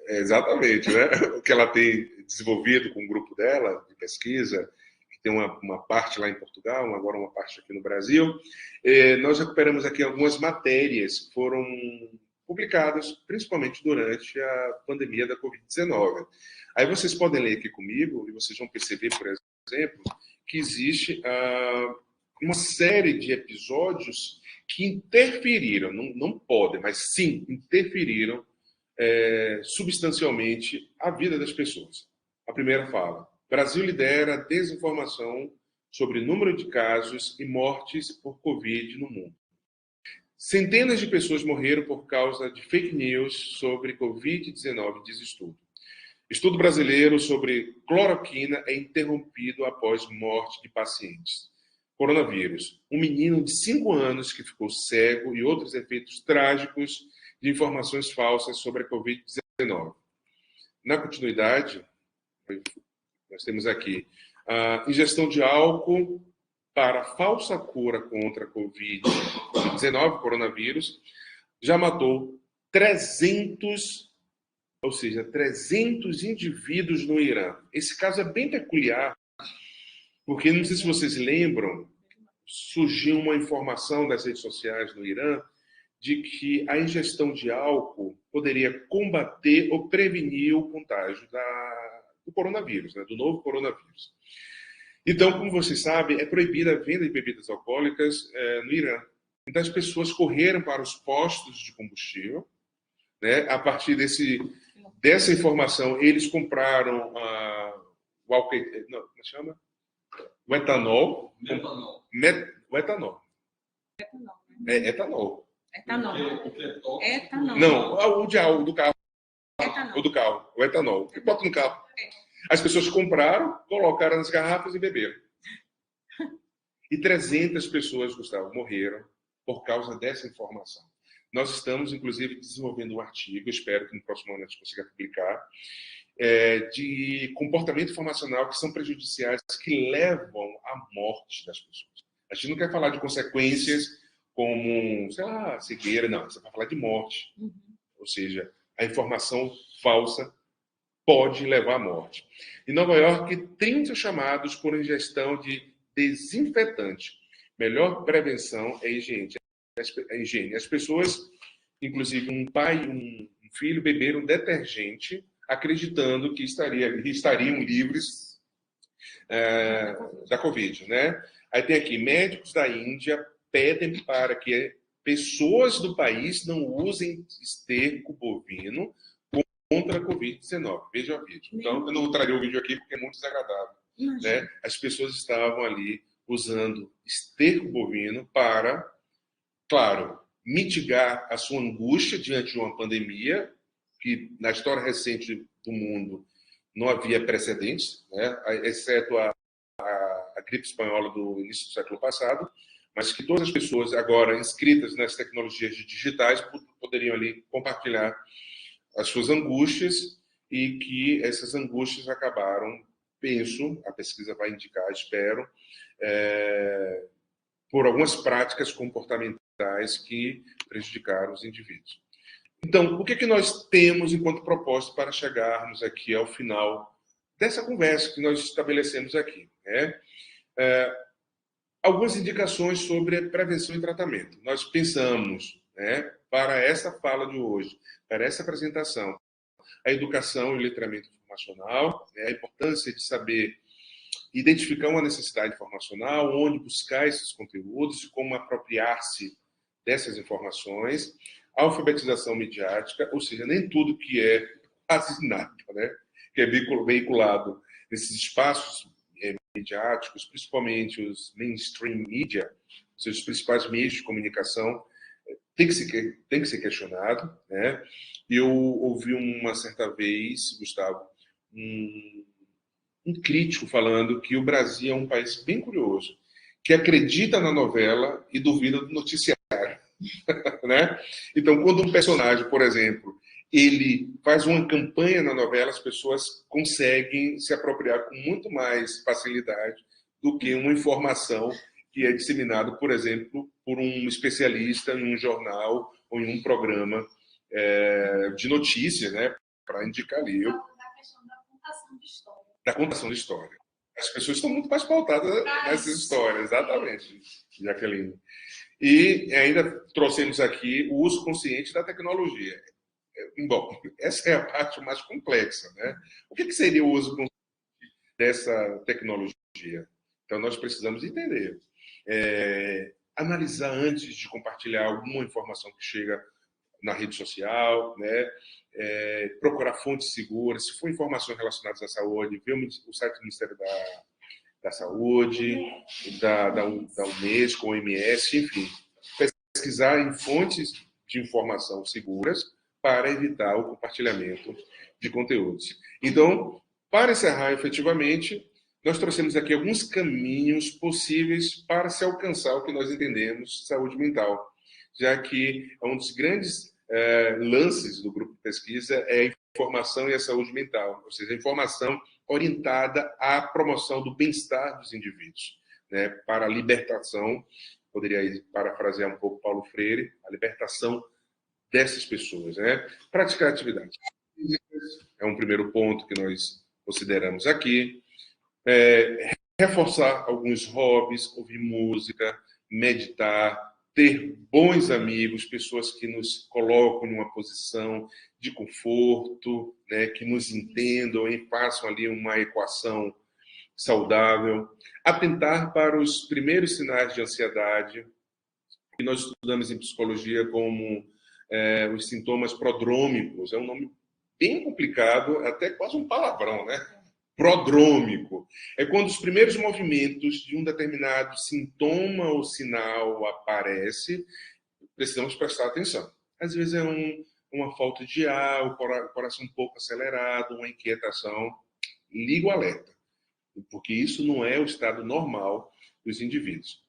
exatamente, né? O que ela tem desenvolvido com o grupo dela de pesquisa, que tem uma parte lá em Portugal, agora uma parte aqui no Brasil. Nós recuperamos aqui algumas matérias que foram publicadas, principalmente durante a pandemia da Covid-19. Aí vocês podem ler aqui comigo e vocês vão perceber, por exemplo, que existe uma série de episódios que interferiram, não podem, mas sim interferiram substancialmente a vida das pessoas. A primeira fala: Brasil lidera a desinformação sobre número de casos e mortes por Covid no mundo. Centenas de pessoas morreram por causa de fake news sobre Covid-19, diz estudo. Estudo brasileiro sobre cloroquina é interrompido após morte de pacientes. Coronavírus. Um menino de 5 anos que ficou cego e outros efeitos trágicos de informações falsas sobre a Covid-19. Na continuidade, nós temos aqui a ingestão de álcool para falsa cura contra a Covid-19, coronavírus, já matou 300 indivíduos no Irã. Esse caso é bem peculiar, porque não sei se vocês lembram, surgiu uma informação das redes sociais no Irã de que a ingestão de álcool poderia combater ou prevenir o contágio do coronavírus, né, do novo coronavírus. Então, como vocês sabem, é proibida a venda de bebidas alcoólicas no Irã. Então, as pessoas correram para os postos de combustível, né? A partir dessa informação, eles compraram o álcool, não, como chama? O etanol. O etanol. Etanol.
Etanol.
Não, o do carro.
Etanol.
O do carro, o etanol. Que bota no carro. As pessoas compraram, colocaram nas garrafas e beberam. E 300 pessoas, Gustavo, morreram por causa dessa informação. Nós estamos, inclusive, desenvolvendo um artigo, espero que no próximo ano a gente consiga publicar, de comportamento informacional que são prejudiciais, que levam à morte das pessoas. A gente não quer falar de consequências como, sei lá, cegueira, não. Você vai falar de morte. Ou seja, a informação falsa pode levar à morte. Em Nova York, 30 chamados por ingestão de desinfetante. Melhor prevenção é higiene. As pessoas, inclusive um pai e um filho, beberam detergente, acreditando que estariam livres da Covid, né? Aí tem aqui, médicos da Índia pedem para que pessoas do país não usem esterco bovino contra a Covid-19. Veja o vídeo. Então, eu não traria o vídeo aqui porque é muito desagradável. Né? As pessoas estavam ali usando esterco bovino para, claro, mitigar a sua angústia diante de uma pandemia que, na história recente do mundo, não havia precedentes, né? Exceto a gripe espanhola do início do século passado, mas que todas as pessoas agora inscritas nas tecnologias digitais poderiam ali compartilhar as suas angústias, e que essas angústias acabaram, penso, a pesquisa vai indicar, espero, por algumas práticas comportamentais que prejudicaram os indivíduos. Então, o que é que nós temos enquanto proposta para chegarmos aqui ao final dessa conversa que nós estabelecemos aqui, né? Algumas indicações sobre prevenção e tratamento. Nós pensamos, né, para essa fala de hoje, para essa apresentação, a educação e o letramento informacional, né, a importância de saber identificar uma necessidade informacional, onde buscar esses conteúdos e como apropriar-se dessas informações, a alfabetização midiática, ou seja, nem tudo que é quase nada, né, que é veiculado nesses espaços midiáticos, principalmente os mainstream media, os seus principais meios de comunicação, tem que ser questionado, né? Eu ouvi uma certa vez, Gustavo, um crítico falando que o Brasil é um país bem curioso, que acredita na novela e duvida do noticiário, né? Então, quando um personagem, por exemplo, ele faz uma campanha na novela, as pessoas conseguem se apropriar com muito mais facilidade do que uma informação que é disseminada, por exemplo, por um especialista em um jornal ou em um programa de notícias, né, para indicar ali. Da questão da contação de história. Da contação de história. As pessoas estão muito mais pautadas nessas histórias, exatamente, Jaqueline. E ainda trouxemos aqui o uso consciente da tecnologia. Bom, essa é a parte mais complexa, né? O que seria o uso dessa tecnologia? Então, nós precisamos entender. Analisar antes de compartilhar alguma informação que chega na rede social, né? Procurar fontes seguras. Se for informações relacionadas à saúde, ver o site do Ministério da Saúde, da Unesco, OMS, enfim. Pesquisar em fontes de informação seguras para evitar o compartilhamento de conteúdos. Então, para encerrar efetivamente, nós trouxemos aqui alguns caminhos possíveis para se alcançar o que nós entendemos de saúde mental, já que um dos grandes lances do grupo de pesquisa é a informação e a saúde mental, ou seja, a informação orientada à promoção do bem-estar dos indivíduos, né, para a libertação, poderia parafrasear um pouco Paulo Freire, a libertação dessas pessoas, né? Praticar atividades físicas é um primeiro ponto que nós consideramos aqui. Reforçar alguns hobbies, ouvir música, meditar, ter bons amigos, pessoas que nos colocam em uma posição de conforto, né, que nos entendam e façam ali uma equação saudável. Atentar para os primeiros sinais de ansiedade, que nós estudamos em psicologia como os sintomas prodrômicos. É um nome bem complicado, até quase um palavrão, né? Prodrômico. É quando os primeiros movimentos de um determinado sintoma ou sinal aparece, precisamos prestar atenção. Às vezes é uma falta de ar, o coração um pouco acelerado, uma inquietação. Liga o alerta, porque isso não é o estado normal dos indivíduos.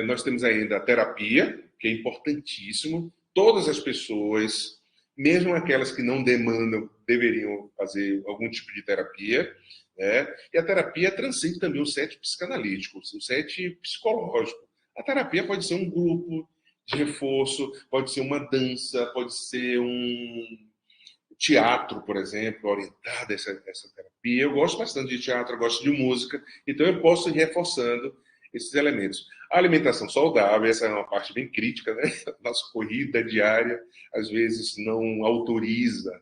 Nós temos ainda a terapia, que é importantíssimo. Todas as pessoas, mesmo aquelas que não demandam, deveriam fazer algum tipo de terapia. E a terapia transcende também o set psicanalítico, o set psicológico. A terapia pode ser um grupo de reforço, pode ser uma dança, pode ser um teatro, por exemplo, orientado a essa terapia. Eu gosto bastante de teatro, eu gosto de música, então eu posso ir reforçando esses elementos. A alimentação saudável, essa é uma parte bem crítica, né? Nossa corrida diária, às vezes, não autoriza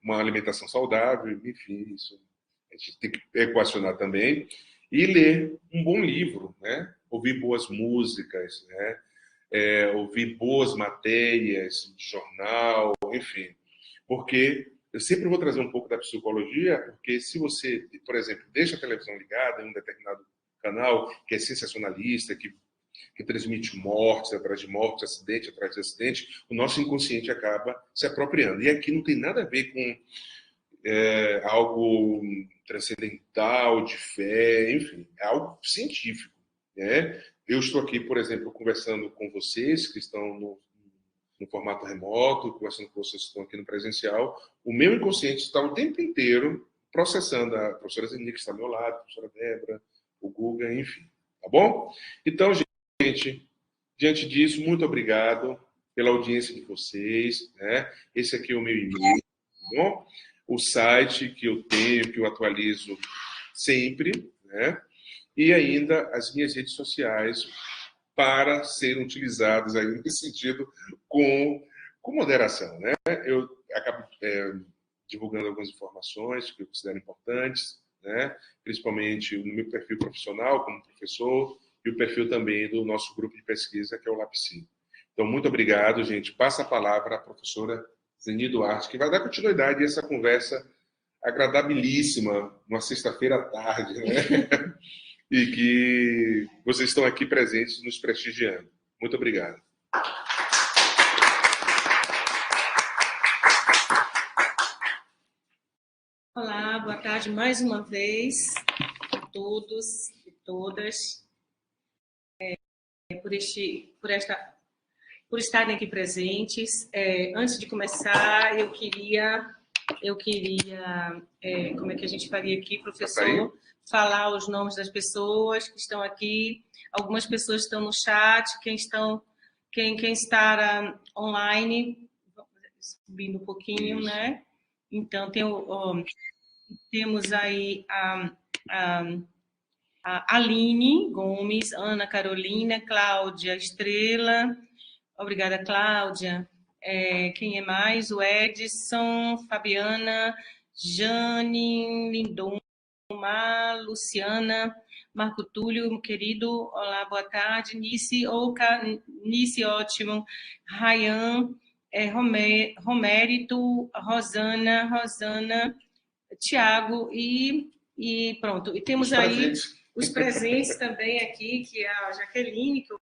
uma alimentação saudável, enfim, isso a gente tem que equacionar também. E ler um bom livro, né? Ouvir boas músicas, né? Ouvir boas matérias de jornal, enfim. Porque eu sempre vou trazer um pouco da psicologia, porque se você, por exemplo, deixa a televisão ligada em um determinado canal que é sensacionalista, que transmite mortes atrás de mortes, acidente atrás de acidente, o nosso inconsciente acaba se apropriando. E aqui não tem nada a ver com algo transcendental, de fé, enfim, é algo científico, né? Eu estou aqui, por exemplo, conversando com vocês que estão no formato remoto, conversando com vocês que estão aqui no presencial. O meu inconsciente está o tempo inteiro processando. A professora Zeni, que está ao meu lado, a professora Débora, o Guga, enfim. tá bom? Então, gente, diante disso, muito obrigado pela audiência de vocês, né? Esse aqui é o meu e-mail, tá bom? O site que eu tenho, que eu atualizo sempre, né? E ainda as minhas redes sociais para serem utilizadas aí nesse sentido com moderação, né? Eu acabo divulgando algumas informações que eu considero importantes, né? Principalmente no meu perfil profissional como professor e o perfil também do nosso grupo de pesquisa, que é o LAPSI. Então, muito obrigado, gente. Passa a palavra à professora Zeni Duarte, que vai dar continuidade a essa conversa agradabilíssima, uma sexta-feira à tarde, né? E que vocês estão aqui presentes nos prestigiando. Muito obrigado.
Olá, boa tarde mais uma vez a todos e todas por estarem aqui presentes. Antes de começar, eu queria, como é que a gente faria aqui, professor? Falar os nomes das pessoas que estão aqui. Algumas pessoas estão no chat, quem está online, subindo um pouquinho, né? Então, temos aí a Aline Gomes, Ana Carolina, Cláudia Estrela. Obrigada, Cláudia. Quem é mais? O Edson, Fabiana, Jane, Lindon, Luciana, Marco Túlio, meu querido, olá, boa tarde, Nice, ótimo, Rayan, Romérito, Rosana, Tiago e pronto. E temos aí os presentes também aqui, que é a Jaqueline, que o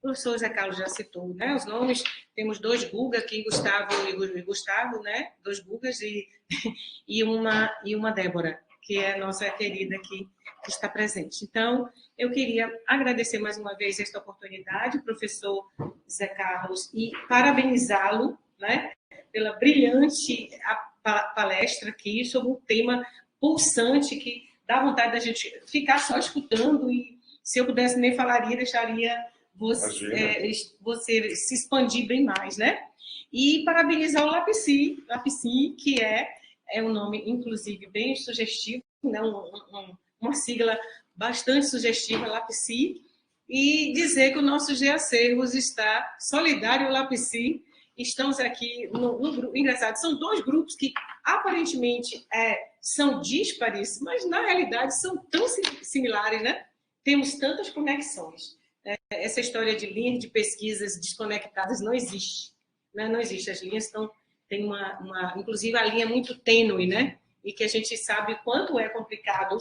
professor Zé Carlos já citou, né? Os nomes, temos 2 Guga aqui, Gustavo e Gustavo, né? 2 Gugas e uma Débora, que é a nossa querida aqui, que está presente. Então, eu queria agradecer mais uma vez esta oportunidade, professor Zé Carlos, e parabenizá-lo, né, pela brilhante palestra aqui sobre um tema pulsante que dá vontade da gente ficar só escutando e, se eu pudesse, nem falaria, deixaria você se expandir bem mais, né? E parabenizar o LAPSI, que é um nome, inclusive, bem sugestivo, né? Uma sigla bastante sugestiva, LAPSI, e dizer que o nosso GEACERVOS está solidário ao LAPSI. Estamos aqui no grupo. Engraçado, são 2 grupos que aparentemente são díspares, mas na realidade são tão similares, né? Temos tantas conexões. Essa história de linhas de pesquisas desconectadas não existe, né? Não existe. As linhas tem inclusive a linha é muito tênue, né? E que a gente sabe quanto é complicado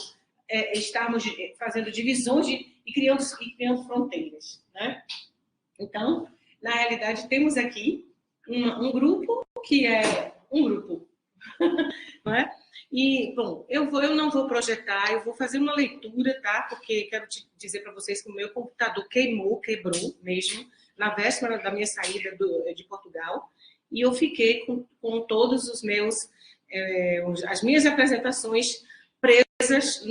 estarmos fazendo divisões e criando fronteiras, né? Então, na realidade, temos aqui um grupo que é um grupo, não é? E, bom, eu não vou projetar, eu vou fazer uma leitura, tá? Porque quero te dizer para vocês que o meu computador quebrou mesmo, na véspera da minha saída de Portugal, e eu fiquei com todos os as minhas apresentações presas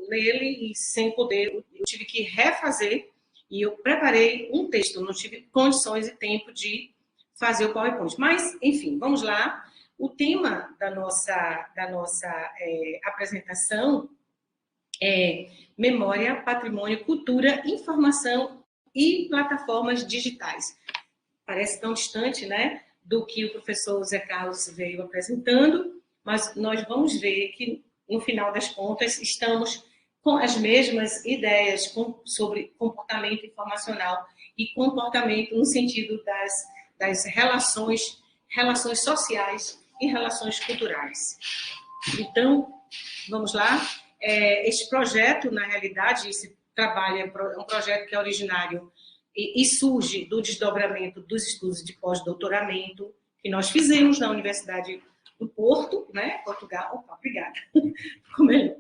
nele e sem poder, eu tive que refazer, e eu preparei um texto, não tive condições e tempo de fazer o PowerPoint. Mas, enfim, vamos lá. O tema da nossa apresentação é Memória, Patrimônio, Cultura, Informação e Plataformas Digitais. Parece tão distante, né, do que o professor Zé Carlos veio apresentando, mas nós vamos ver que, no final das contas, estamos com as mesmas ideias sobre comportamento informacional e comportamento no sentido das relações sociais e relações culturais. Então, vamos lá. Este projeto, na realidade, esse trabalho é um projeto que é originário e surge do desdobramento dos estudos de pós-doutoramento que nós fizemos na Universidade do Porto, né, Portugal. Opa, obrigada. Ficou melhor.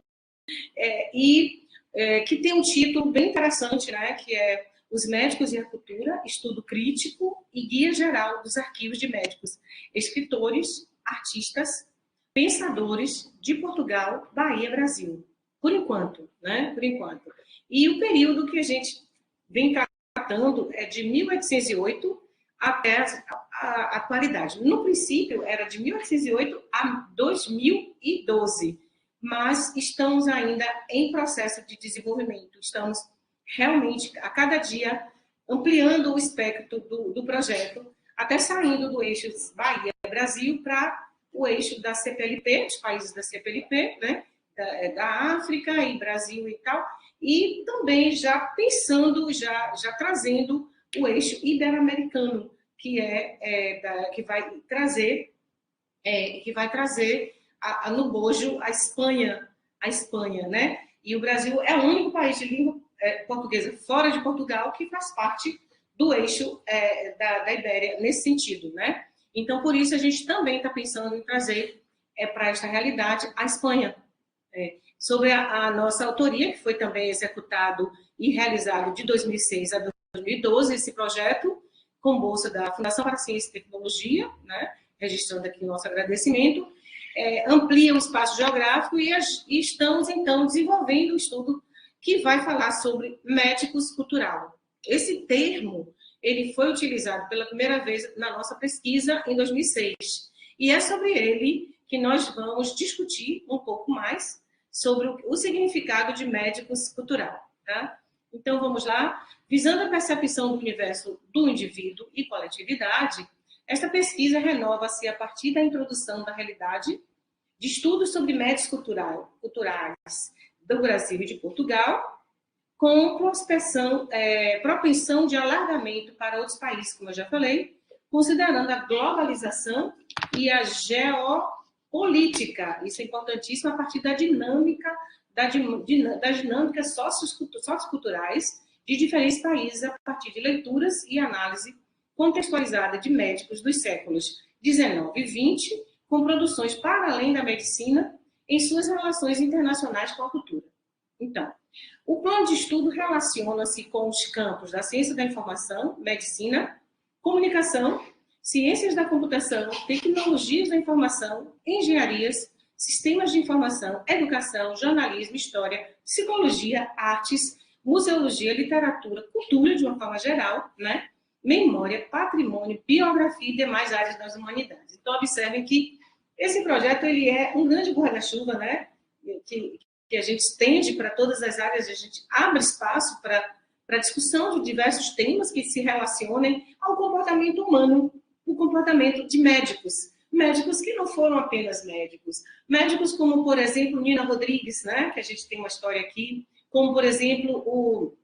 Que tem um título bem interessante, né, que é Os Médicos e a Cultura, Estudo Crítico e Guia Geral dos Arquivos de Médicos, Escritores, Artistas, Pensadores de Portugal, Bahia, Brasil. Por enquanto, né? Por enquanto. E o período que a gente vem tratando é de 1808 até a atualidade. No princípio, era de 1808 a 2012, mas estamos ainda em processo de desenvolvimento. Estamos realmente, a cada dia, ampliando o espectro do projeto, até saindo do eixo Bahia-Brasil para o eixo da CPLP, os países da CPLP, né? Da África e Brasil e tal, e também já pensando, já trazendo o eixo ibero-americano, que vai trazer no bojo a Espanha, né? E o Brasil é o único país de língua portuguesa fora de Portugal que faz parte do eixo da Ibéria nesse sentido, né? Então, por isso, a gente também está pensando em trazer para esta realidade a Espanha. Sobre a nossa autoria, que foi também executado e realizado de 2006 a 2012, esse projeto, com bolsa da Fundação para Ciência e Tecnologia, né? Registrando aqui o nosso agradecimento, amplia o espaço geográfico e estamos, então, desenvolvendo um estudo que vai falar sobre médicos cultural. Esse termo ele foi utilizado pela primeira vez na nossa pesquisa em 2006, e é sobre ele que nós vamos discutir um pouco mais sobre o significado de médicos cultural. Tá? Então, vamos lá. Visando a percepção do universo do indivíduo e coletividade, esta pesquisa renova-se a partir da introdução da realidade de estudos sobre médicos culturais do Brasil e de Portugal, com propensão de alargamento para outros países, como eu já falei, considerando a globalização e a geopolítica. Isso é importantíssimo a partir das dinâmicas socioculturais de diferentes países, a partir de leituras e análise contextualizada de médicos dos séculos XIX e XX, com produções para além da medicina em suas relações internacionais com a cultura. Então, o plano de estudo relaciona-se com os campos da ciência da informação, medicina, comunicação, ciências da computação, tecnologias da informação, engenharias, sistemas de informação, educação, jornalismo, história, psicologia, artes, museologia, literatura, cultura de uma forma geral, né? Memória, patrimônio, biografia e demais áreas das humanidades. Então, observem que esse projeto ele é um grande guarda-chuva, né? Que a gente estende para todas as áreas, a gente abre espaço para discussão de diversos temas que se relacionem ao comportamento humano, o comportamento de médicos. Médicos que não foram apenas médicos. Médicos como, por exemplo, Nina Rodrigues, né? Que a gente tem uma história aqui, como, por exemplo, o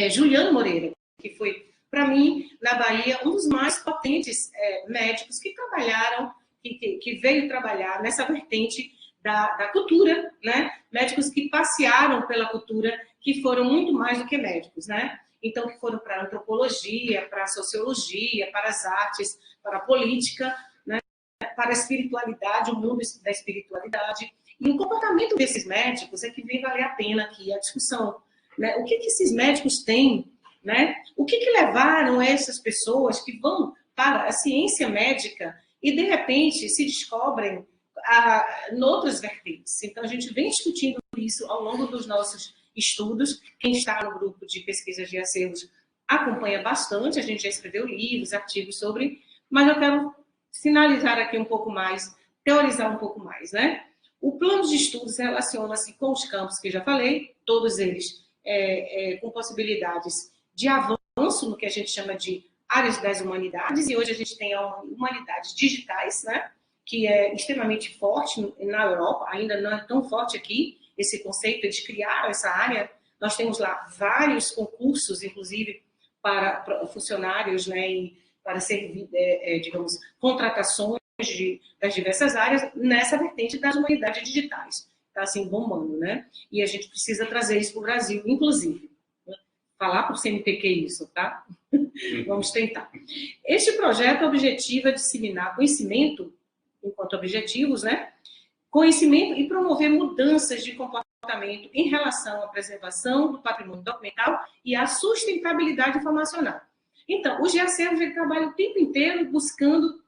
Juliano Moreira, que foi, para mim, na Bahia, um dos mais potentes médicos que trabalharam, que veio trabalhar nessa vertente da cultura, né? Médicos que passearam pela cultura, que foram muito mais do que médicos, né? Então, que foram para a antropologia, para a sociologia, para as artes, para a política, né? Para a espiritualidade, o mundo da espiritualidade. E o comportamento desses médicos é que vem valer a pena aqui a discussão, né? O que esses médicos têm, né? O que levaram essas pessoas que vão para a ciência médica e, de repente, se descobrem noutras vertentes. Então, a gente vem discutindo isso ao longo dos nossos estudos. Quem está no grupo de pesquisas de acervos acompanha bastante, a gente já escreveu livros, artigos sobre, mas eu quero sinalizar aqui um pouco mais, teorizar um pouco mais, né? O plano de estudos relaciona-se com os campos que eu já falei, todos eles com possibilidades de avanço no que a gente chama de áreas das humanidades, e hoje a gente tem humanidades digitais, né? Que é extremamente forte na Europa, ainda não é tão forte aqui, esse conceito de criar essa área. Nós temos lá vários concursos, inclusive, para funcionários, né, e para servir, digamos, contratações das diversas áreas nessa vertente das humanidades digitais. Está, assim, bombando, né? E a gente precisa trazer isso para o Brasil, inclusive. Falar para o CNPq isso, tá? Vamos tentar. Este projeto objetiva disseminar conhecimento enquanto objetivos, né? Conhecimento e promover mudanças de comportamento em relação à preservação do patrimônio documental e à sustentabilidade informacional. Então, o GEACERVOS trabalha o tempo inteiro buscando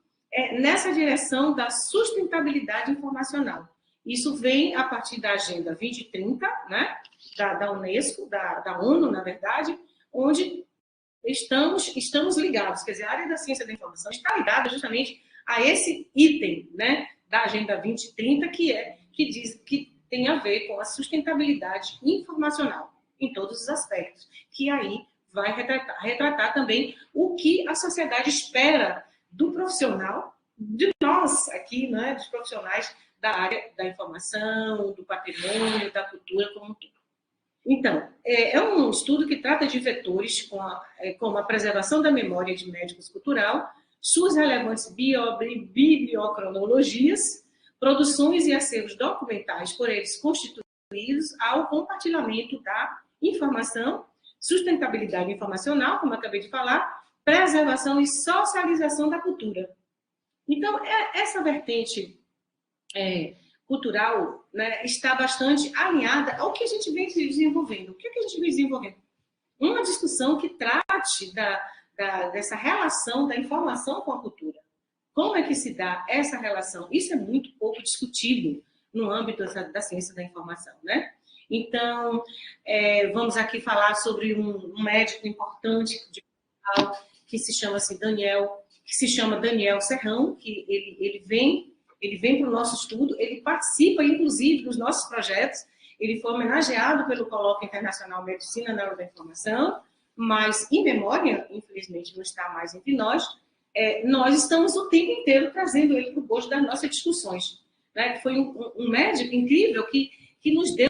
nessa direção da sustentabilidade informacional. Isso vem a partir da Agenda 2030, né, da Unesco, da ONU, na verdade, onde estamos ligados, quer dizer, a área da ciência da informação está ligada justamente a esse item, né, da Agenda 2030, que diz que tem a ver com a sustentabilidade informacional em todos os aspectos, que aí vai retratar também o que a sociedade espera do profissional, de nós aqui, né, dos profissionais da área da informação, do patrimônio, da cultura como um todo. Então, é um estudo que trata de vetores como a preservação da memória de médicos cultural, suas relevantes bibliocronologias, produções e acervos documentais por eles constituídos ao compartilhamento da informação, sustentabilidade informacional, como eu acabei de falar, preservação e socialização da cultura. Então, essa vertente cultural, né, está bastante alinhada ao que a gente vem desenvolvendo. O que a gente vem desenvolvendo? Uma discussão que trate dessa relação da informação com a cultura. Como é que se dá essa relação? Isso é muito pouco discutido no âmbito da ciência da informação, né? Então, vamos aqui falar sobre um médico importante que se chama Daniel Serrão, que ele vem para o nosso estudo, ele participa, inclusive, dos nossos projetos. Ele foi homenageado pelo Colóquio Internacional Medicina na Área da Informação, mas, em memória, infelizmente, não está mais entre nós. Nós estamos o tempo inteiro trazendo ele para o bojo das nossas discussões. Né? Foi um médico incrível que nos deu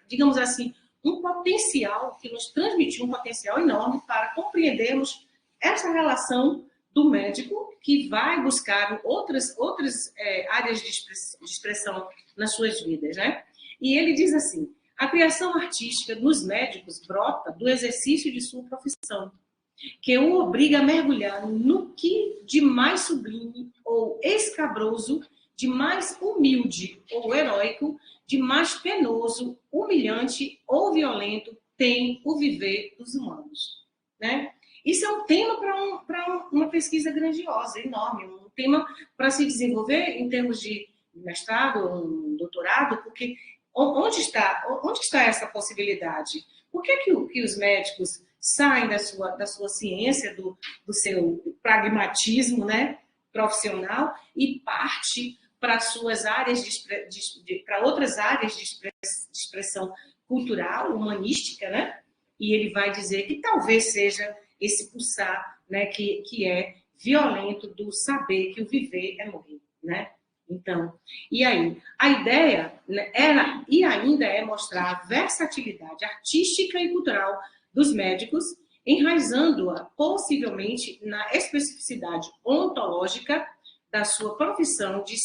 digamos assim, um potencial, que nos transmitiu um potencial enorme para compreendermos essa relação do médico que vai buscar outras áreas de expressão nas suas vidas, né? E ele diz assim: a criação artística dos médicos brota do exercício de sua profissão, que o obriga a mergulhar no que de mais sublime ou escabroso, de mais humilde ou heróico, de mais penoso, humilhante ou violento tem o viver dos humanos, né? Isso é um tema para uma pesquisa grandiosa, enorme, um tema para se desenvolver em termos de mestrado, um doutorado, porque onde está essa possibilidade? Por que os médicos saem da sua ciência, do seu pragmatismo, né, profissional, e parte para suas áreas para outras áreas de expressão cultural, humanística, né? E ele vai dizer que talvez seja esse pulsar, né, que é violento do saber que o viver é morrer, né? Então, e aí? A ideia, né, era e ainda é mostrar a versatilidade artística e cultural dos médicos, enraizando-a possivelmente na especificidade ontológica da sua profissão de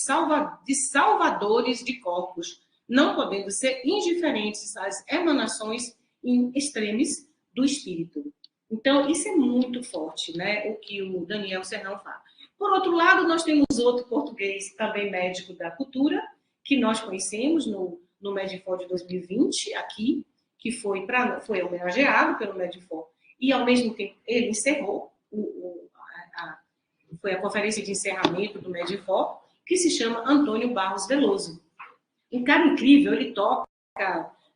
salvadores de corpos, não podendo ser indiferentes às emanações in extremis do espírito. Então, isso é muito forte, né, o que o Daniel Serrão fala. Por outro lado, nós temos outro português, também médico da cultura, que nós conhecemos no Medifor de 2020, aqui, que foi homenageado pelo Medifor, e, ao mesmo tempo, ele encerrou, foi a conferência de encerramento do Medifor, que se chama Antônio Barros Veloso. Um cara incrível, ele toca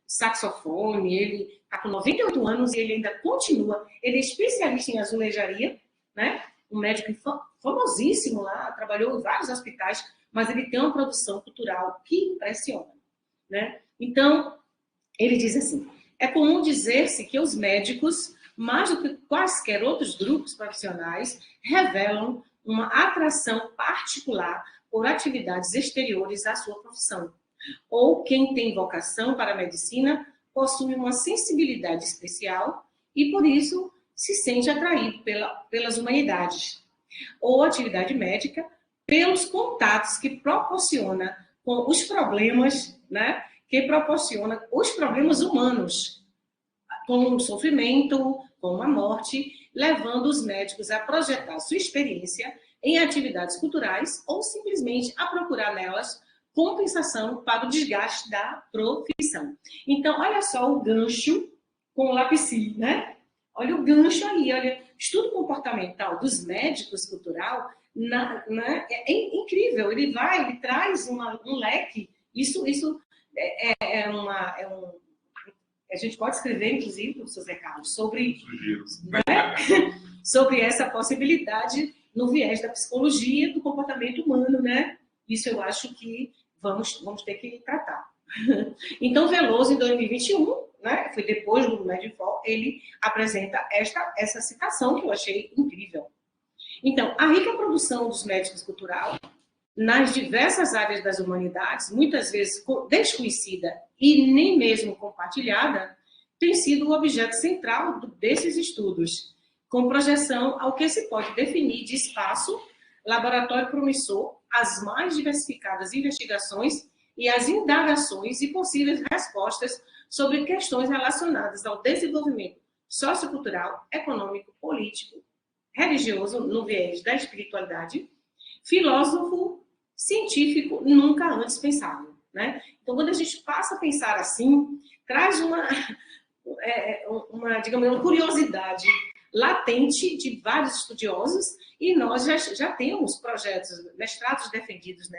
saxofone, ele está com 98 anos e ele ainda continua. Ele é especialista em azulejaria, né? Um médico famosíssimo lá, trabalhou em vários hospitais, mas ele tem uma produção cultural que impressiona, né? Então, ele diz assim: é comum dizer-se que os médicos, mais do que quaisquer outros grupos profissionais, revelam uma atração particular por atividades exteriores à sua profissão. Ou quem tem vocação para a medicina possui uma sensibilidade especial e, por isso, se sente atraído pelas humanidades. Ou atividade médica, pelos contatos que proporciona com os problemas, né? Que proporciona os problemas humanos, com o sofrimento, com a morte, levando os médicos a projetar sua experiência em atividades culturais ou simplesmente a procurar nelas compensação para o desgaste da profissão. Então, olha só o gancho com o Lapcy, né? Olha o gancho aí, olha, estudo comportamental dos médicos cultural, é incrível, ele traz um leque Isso a gente pode escrever, inclusive, professor Zé Carlos, sobre, né? Sobre essa possibilidade no viés da psicologia do comportamento humano, né? Isso eu acho que vamos ter que tratar. Então, Veloso, em 2021, né, foi depois do Medifol, ele apresenta essa citação que eu achei incrível. Então, a rica produção dos médicos cultural nas diversas áreas das humanidades, muitas vezes desconhecida e nem mesmo compartilhada, tem sido o objeto central desses estudos, com projeção ao que se pode definir de espaço, laboratório promissor, as mais diversificadas investigações e as indagações e possíveis respostas sobre questões relacionadas ao desenvolvimento sociocultural, econômico, político, religioso, no viés da espiritualidade, filósofo, científico, nunca antes pensado, né? Então, quando a gente passa a pensar assim, traz digamos, uma curiosidade latente de vários estudiosos, e nós já temos projetos, mestrados defendidos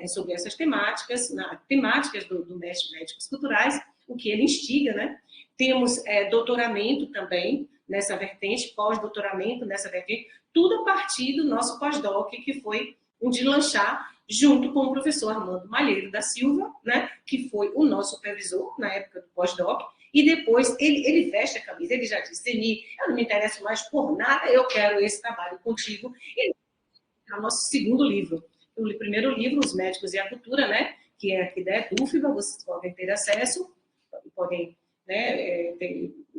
sobre essas temáticas, temáticas do mestre em médicos culturais, o que ele instiga, né? Temos doutoramento também nessa vertente, pós-doutoramento nessa vertente, tudo a partir do nosso pós-doc, que foi um deslanchar junto com o professor Armando Malheiro da Silva, né, que foi o nosso supervisor na época do pós-doc, e depois ele veste a camisa, ele já disse, Zeni, eu não me interesso mais por nada, eu quero esse trabalho contigo. E é o nosso segundo livro. O primeiro livro, Os Médicos e a Cultura, né, que é aqui da EDUFBA, vocês podem ter acesso, podem, né,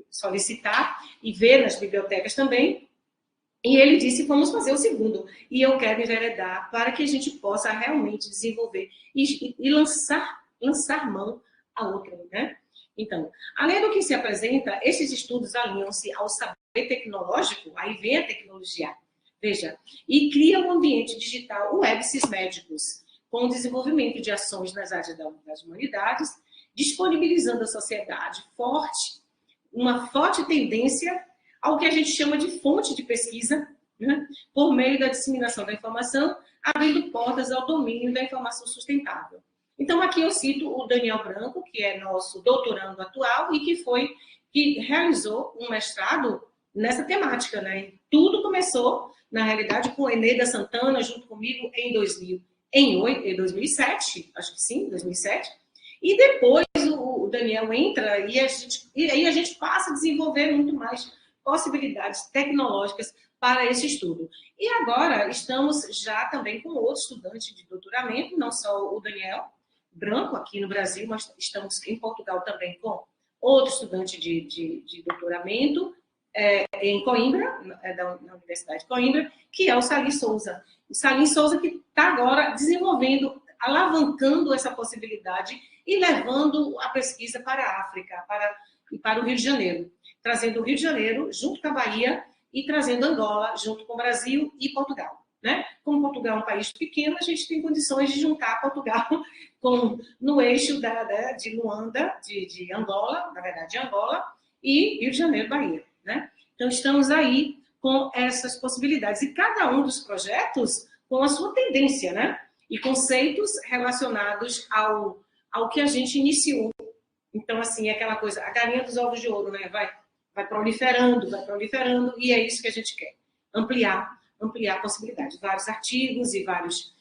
solicitar e ver nas bibliotecas também. E ele disse, vamos fazer o segundo. E eu quero enveredar para que a gente possa realmente desenvolver e lançar mão a outra, né? Então, além do que se apresenta, esses estudos alinham-se ao saber tecnológico, aí vem a tecnologia, veja, e cria um ambiente digital, web-sis médicos, com o desenvolvimento de ações nas áreas das humanidades, disponibilizando à sociedade uma forte tendência ao que a gente chama de fonte de pesquisa, né, por meio da disseminação da informação, abrindo portas ao domínio da informação sustentável. Então, aqui eu cito o Daniel Branco, que é nosso doutorando atual e que realizou um mestrado nessa temática, né? E tudo começou, na realidade, com Eneida Santana, junto comigo, em 2007, acho que sim, 2007. E depois o Daniel entra e aí a gente passa a desenvolver muito mais possibilidades tecnológicas para esse estudo. E agora estamos já também com outro estudante de doutoramento, não só o Daniel Branco aqui no Brasil, mas estamos em Portugal também com outro estudante de doutoramento em Coimbra, na Universidade de Coimbra, que é o Salim Souza. O Salim Souza que está agora desenvolvendo, alavancando essa possibilidade e levando a pesquisa para a África e para o Rio de Janeiro, trazendo o Rio de Janeiro junto com a Bahia e trazendo Angola junto com o Brasil e Portugal. Né? Como Portugal é um país pequeno, a gente tem condições de juntar Portugal no eixo de Luanda, de Angola, na verdade, de Angola, e Rio de Janeiro, Bahia. Né? Então, estamos aí com essas possibilidades. E cada um dos projetos com a sua tendência, né? E conceitos relacionados ao que a gente iniciou. Então, assim, é aquela coisa, a galinha dos ovos de ouro, né? Vai proliferando, e é isso que a gente quer. Ampliar a possibilidade. Vários artigos e várias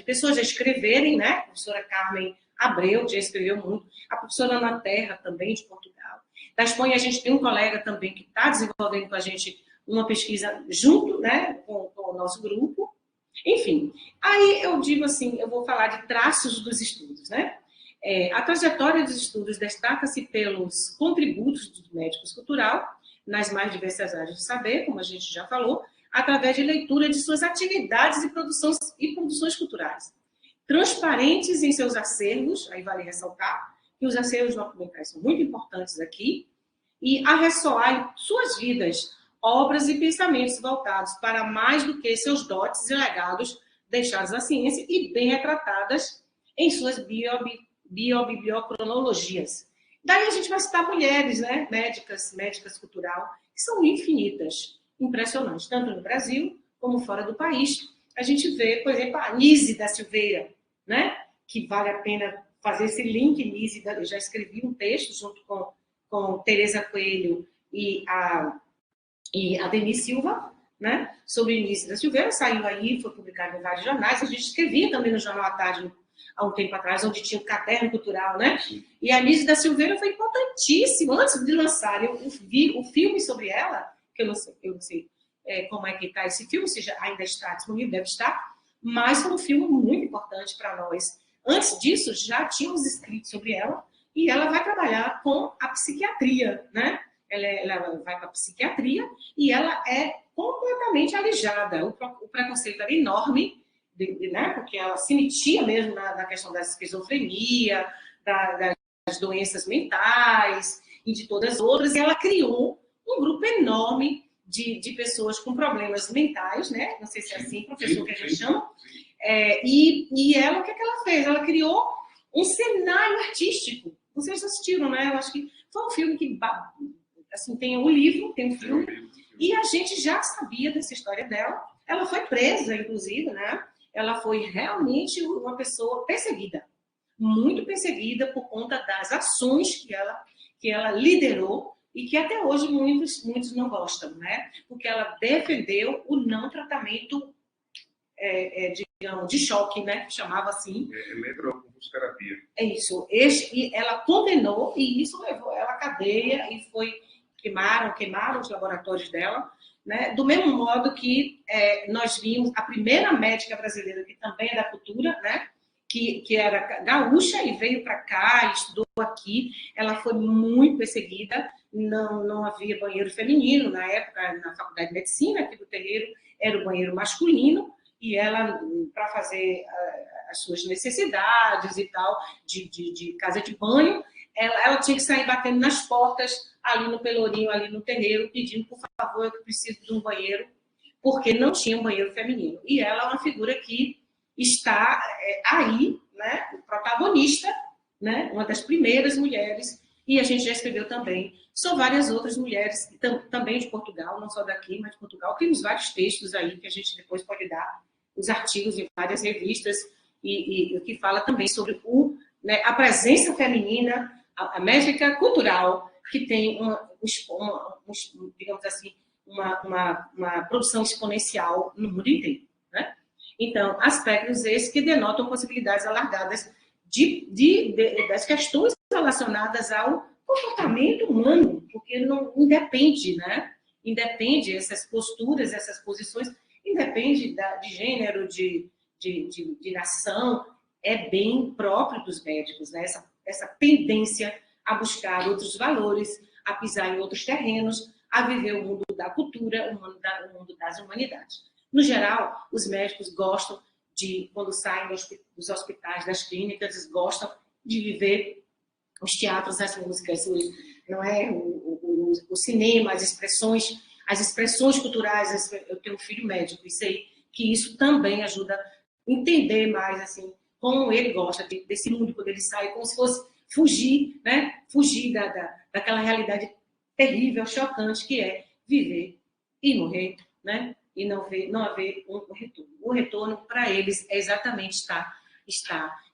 pessoas já escreverem, né? A professora Carmen Abreu já escreveu muito. A professora Ana Terra, também, de Portugal. Da Espanha, a gente tem um colega também que está desenvolvendo com a gente uma pesquisa junto, né? Com o nosso grupo. Enfim, aí eu digo assim, eu vou falar de traços dos estudos, né? A trajetória dos estudos destaca-se pelos contributos dos médicos cultural nas mais diversas áreas de saber, como a gente já falou, através de leitura de suas atividades e produções culturais. Transparentes em seus acervos, aí vale ressaltar que os acervos documentais são muito importantes aqui, e a ressoar em suas vidas, obras e pensamentos voltados para mais do que seus dotes e legados deixados à ciência e bem retratadas em suas biobibliocronologias. Daí a gente vai citar mulheres, né, médicas cultural, que são infinitas, impressionantes, tanto no Brasil como fora do país. A gente vê, por exemplo, a Nise da Silveira, né, que vale a pena fazer esse link, Nise. Eu já escrevi um texto junto com Tereza Coelho e a Denise Silva, né, sobre Nise da Silveira, saiu aí, foi publicado em vários jornais, a gente escrevia também no Jornal à Tarde, há um tempo atrás, onde tinha o caderno cultural, né? E a Nise da Silveira foi importantíssima. Antes de lançar, eu vi o filme sobre ela, que eu não sei como é que está esse filme, se já ainda está disponível, deve estar, mas foi um filme muito importante para nós. Antes disso, já tínhamos escrito sobre ela, e ela vai trabalhar com a psiquiatria, né? Ela vai para a psiquiatria e ela é completamente alijada. O preconceito era enorme, né? Porque ela se metia mesmo na questão da esquizofrenia, das doenças mentais e de todas as outras, e ela criou um grupo enorme de pessoas com problemas mentais, né? Não sei se é assim, professor, que a gente chama. E ela, o que ela fez? Ela criou um cenário artístico. Vocês assistiram, né? Eu acho que foi um filme que, assim, tem um livro, tem um filme, e a gente já sabia dessa história dela. Ela foi presa, inclusive, né? Ela foi realmente uma pessoa perseguida, muito perseguida por conta das ações que ela liderou e que até hoje muitos não gostam, né? Porque ela defendeu o não tratamento, digamos, de choque, né? Chamava assim.
Eletroconvulsoterapia.
É isso. E ela condenou, e isso levou ela à cadeia, e queimaram os laboratórios dela, né? Do mesmo modo que nós vimos a primeira médica brasileira, que também é da cultura, né? Que era gaúcha e veio para cá, estudou aqui. Ela foi muito perseguida, não havia banheiro feminino na época, na Faculdade de Medicina, aqui do terreiro, era o banheiro masculino, e ela, para fazer as suas necessidades e tal, de casa de banho, ela tinha que sair batendo nas portas, ali no Pelourinho, ali no terreiro, pedindo, por favor, eu preciso de um banheiro, porque não tinha um banheiro feminino. E ela é uma figura que está aí, né, protagonista, né, uma das primeiras mulheres, e a gente já escreveu também sobre várias outras mulheres, também de Portugal, não só daqui, mas de Portugal. Temos vários textos aí que a gente depois pode dar, os artigos em várias revistas, e que fala também sobre a presença feminina, a médica cultural, que tem digamos assim, uma produção exponencial no mundo inteiro, né? Então, aspectos esses que denotam possibilidades alargadas das questões relacionadas ao comportamento humano, porque não independe, né? Independe essas posturas, essas posições, independe de gênero, de nação, é bem próprio dos médicos, né? Essa tendência a buscar outros valores, a pisar em outros terrenos, a viver o mundo da cultura, o mundo das humanidades. No geral, os médicos gostam quando saem dos hospitais, das clínicas, eles gostam de viver os teatros, as músicas, não é? O cinema, as expressões culturais. Eu tenho um filho médico, e sei que isso também ajuda a entender mais, assim, como ele gosta desse mundo, quando ele sai, como se fosse fugir, né? Fugir daquela realidade terrível, chocante, que é viver e morrer, né? E não haver um retorno. O retorno, para eles, é exatamente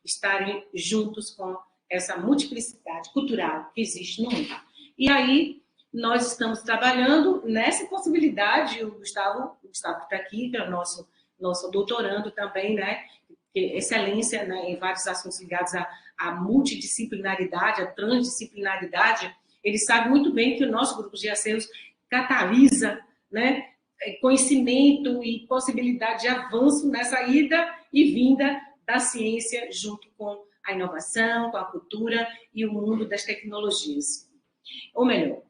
estarem juntos com essa multiplicidade cultural que existe no mundo. E aí, nós estamos trabalhando nessa possibilidade. O Gustavo que está aqui, que é o nosso doutorando também, né? Excelência, né, em vários assuntos ligados à multidisciplinaridade, à transdisciplinaridade. Ele sabe muito bem que o nosso grupo de aceros catalisa, né, conhecimento e possibilidade de avanço nessa ida e vinda da ciência junto com a inovação, com a cultura e o mundo das tecnologias. Ou melhor,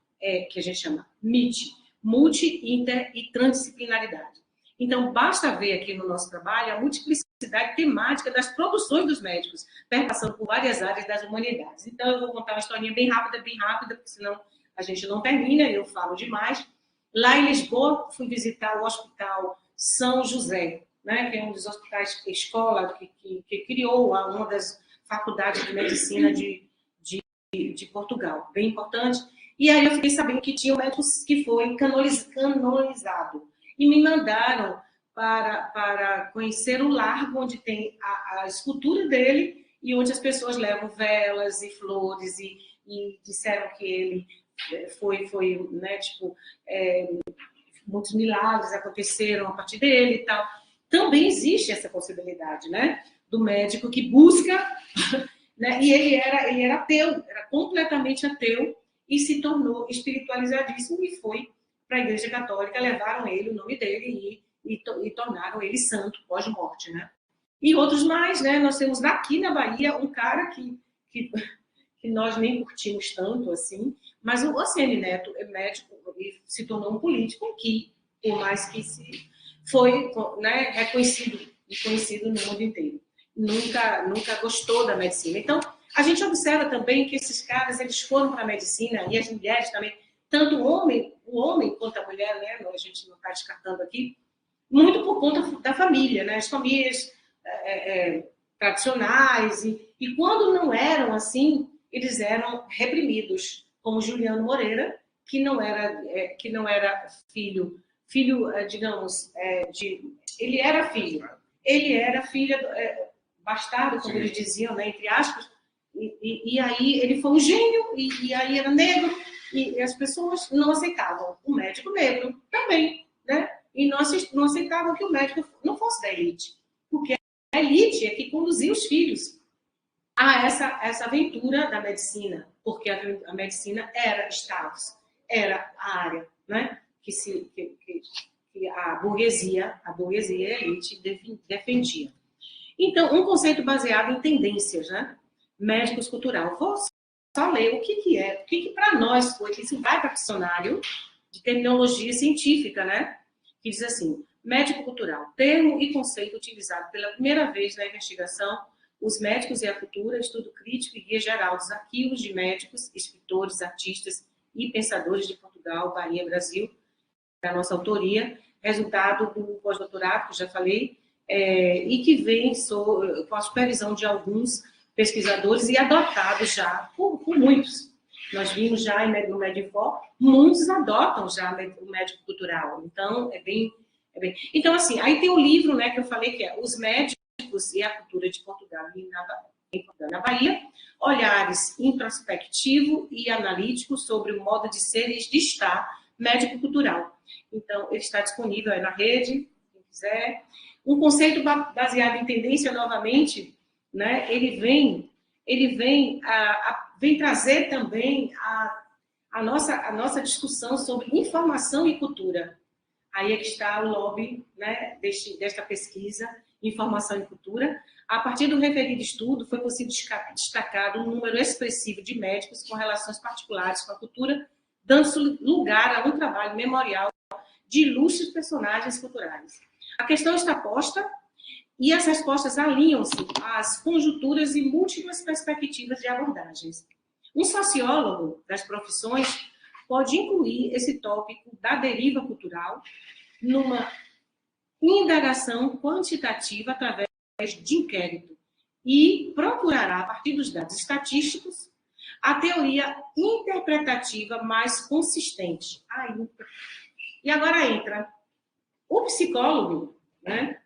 que a gente chama MIT, multi, inter e transdisciplinaridade. Então, basta ver aqui no nosso trabalho a multiplicidade temática das produções dos médicos, perpassando por várias áreas das humanidades. Então, eu vou contar uma historinha bem rápida, porque senão a gente não termina, eu falo demais. Lá em Lisboa, fui visitar o Hospital São José, né, que é um dos hospitais escola que criou uma das faculdades de medicina de Portugal, bem importante. E aí eu fiquei sabendo que tinha um médico que foi canonizado. E me mandaram para conhecer o largo onde tem a escultura dele e onde as pessoas levam velas e flores e disseram que ele foi né, tipo, muitos milagres aconteceram a partir dele e tal. Também existe essa possibilidade, né, do médico que busca, né, e ele era ateu, era completamente ateu, e se tornou espiritualizadíssimo e foi para a Igreja Católica, levaram ele, o nome dele, e tornaram ele santo pós-morte, né? E outros mais, né? Nós temos aqui na Bahia um cara que nós nem curtimos tanto assim, mas o Ossiane Neto é médico e se tornou um político que, por mais que foi, né, reconhecido e conhecido no mundo inteiro. Nunca gostou da medicina. Então, a gente observa também que esses caras, eles foram para a medicina, e as mulheres também, tanto o homem quanto a mulher, né, a gente não está descartando aqui, muito por conta da família, né, as famílias tradicionais, e quando não eram assim, eles eram reprimidos, como Juliano Moreira, que não era filho, digamos, ele era filho, bastardo, como eles diziam, né, entre aspas, e aí ele foi um gênio, e aí era negro, e as pessoas não aceitavam o médico negro também, né? E não aceitavam que o médico não fosse da elite, porque a elite é que conduzia os filhos a essa aventura da medicina, porque a medicina era status, era a área, né, que a burguesia, a elite defendia. Então, um conceito baseado em tendências, né? Médicos cultural. Vou só ler o que para nós foi, que isso vai para o dicionário de terminologia científica, né? Que diz assim, médico cultural, termo e conceito utilizado pela primeira vez na investigação, os médicos e a cultura, estudo crítico e guia geral dos arquivos de médicos, escritores, artistas e pensadores de Portugal, Bahia, Brasil, da nossa autoria, resultado do pós-doutorado, que já falei, e que vem com a supervisão de alguns pesquisadores e adotado já por muitos. Nós vimos já no Medifor, muitos adotam já o médico cultural. Então, é bem... Então, assim, aí tem o livro, né, que eu falei, que é Os Médicos e a Cultura de Portugal na Bahia, olhares introspectivo e analítico sobre o modo de ser e de estar médico-cultural. Então, ele está disponível aí na rede, quem quiser. Um conceito baseado em tendência, novamente, né, ele vem trazer também a nossa discussão sobre informação e cultura. Aí é que está o lobby, né, desta pesquisa, informação e cultura. A partir do referido estudo, foi possível destacar um número expressivo de médicos com relações particulares com a cultura, dando lugar a um trabalho memorial de ilustres personagens culturais. A questão está posta e as respostas alinham-se às conjunturas e múltiplas perspectivas de abordagens. Um sociólogo das profissões pode incluir esse tópico da deriva cultural numa indagação quantitativa através de inquérito e procurará, a partir dos dados estatísticos, a teoria interpretativa mais consistente. E agora entra o psicólogo, né,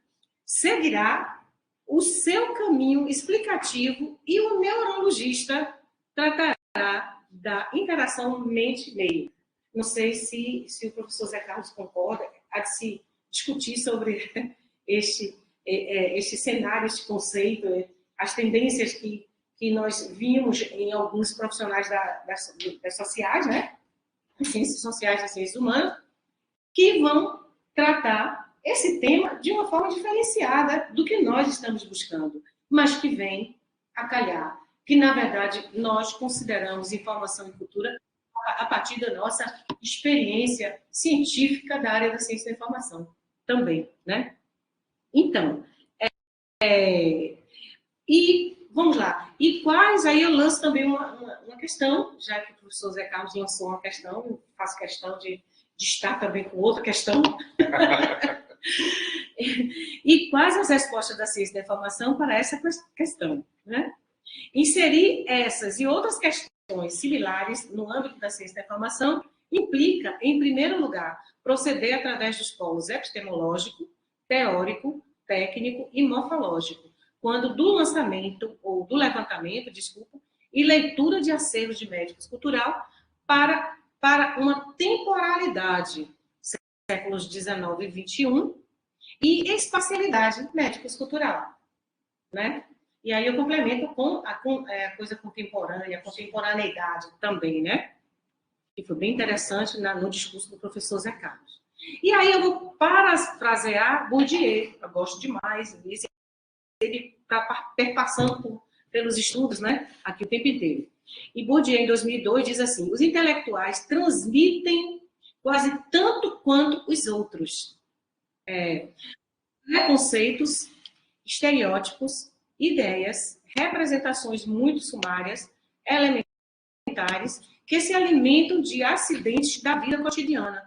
seguirá o seu caminho explicativo e o neurologista tratará da interação mente-meio. Não sei se o professor Zé Carlos concorda, há de se discutir sobre este cenário, este conceito, as tendências que nós vimos em alguns profissionais das sociais, né? Das ciências sociais, das ciências humanas, que vão tratar esse tema de uma forma diferenciada do que nós estamos buscando, mas que vem a calhar, que, na verdade, nós consideramos informação e cultura a partir da nossa experiência científica da área da ciência da informação também, né? Então, e vamos lá. E quais, aí eu lanço também uma questão, já que o professor Zé Carlos lançou uma questão, eu faço questão de estar também com outra questão. E quais as respostas da ciência da informação para essa questão, né? Inserir essas e outras questões similares no âmbito da ciência da informação implica, em primeiro lugar, proceder através dos polos epistemológico, teórico, técnico e morfológico, quando do lançamento, ou do levantamento, desculpa, e leitura de acervos de médicos cultural para uma temporalidade, séculos 19 e 21, e espacialidade médicos cultural, né? E aí eu complemento com a coisa contemporânea, a contemporaneidade também, né? Que foi bem interessante no discurso do professor Zé Carlos. E aí eu vou parafrasear Bourdieu, eu gosto demais, ele está perpassando pelos estudos, né, aqui o tempo inteiro. E Bourdieu, em 2002, diz assim: os intelectuais transmitem quase tanto quanto os outros preconceitos, estereótipos, ideias, representações muito sumárias, elementares, que se alimentam de acidentes da vida cotidiana,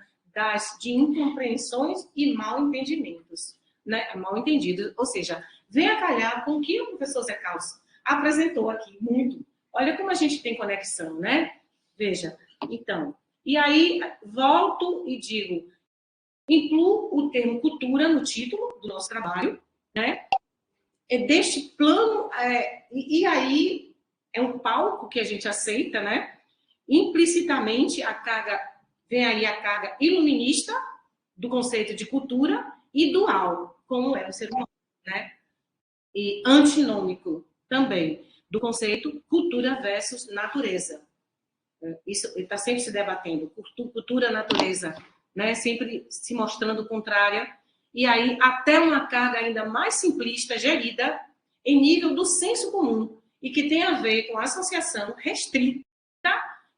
de incompreensões e mal-entendimentos, né? Mal-entendidos, ou seja, vem a calhar com o que o professor Zé Carlos apresentou aqui, muito. Olha como a gente tem conexão, né? Veja, então, e aí volto e digo, incluo o termo cultura no título do nosso trabalho, né? Deste plano, e aí é um palco que a gente aceita, né? Implicitamente, vem aí a carga iluminista do conceito de cultura e dual, como é o ser humano, né? E antinômico também do conceito cultura versus natureza. Isso está sempre se debatendo, cultura, natureza, né? Sempre se mostrando contrária, e aí até uma carga ainda mais simplista, gerida em nível do senso comum, e que tem a ver com a associação restrita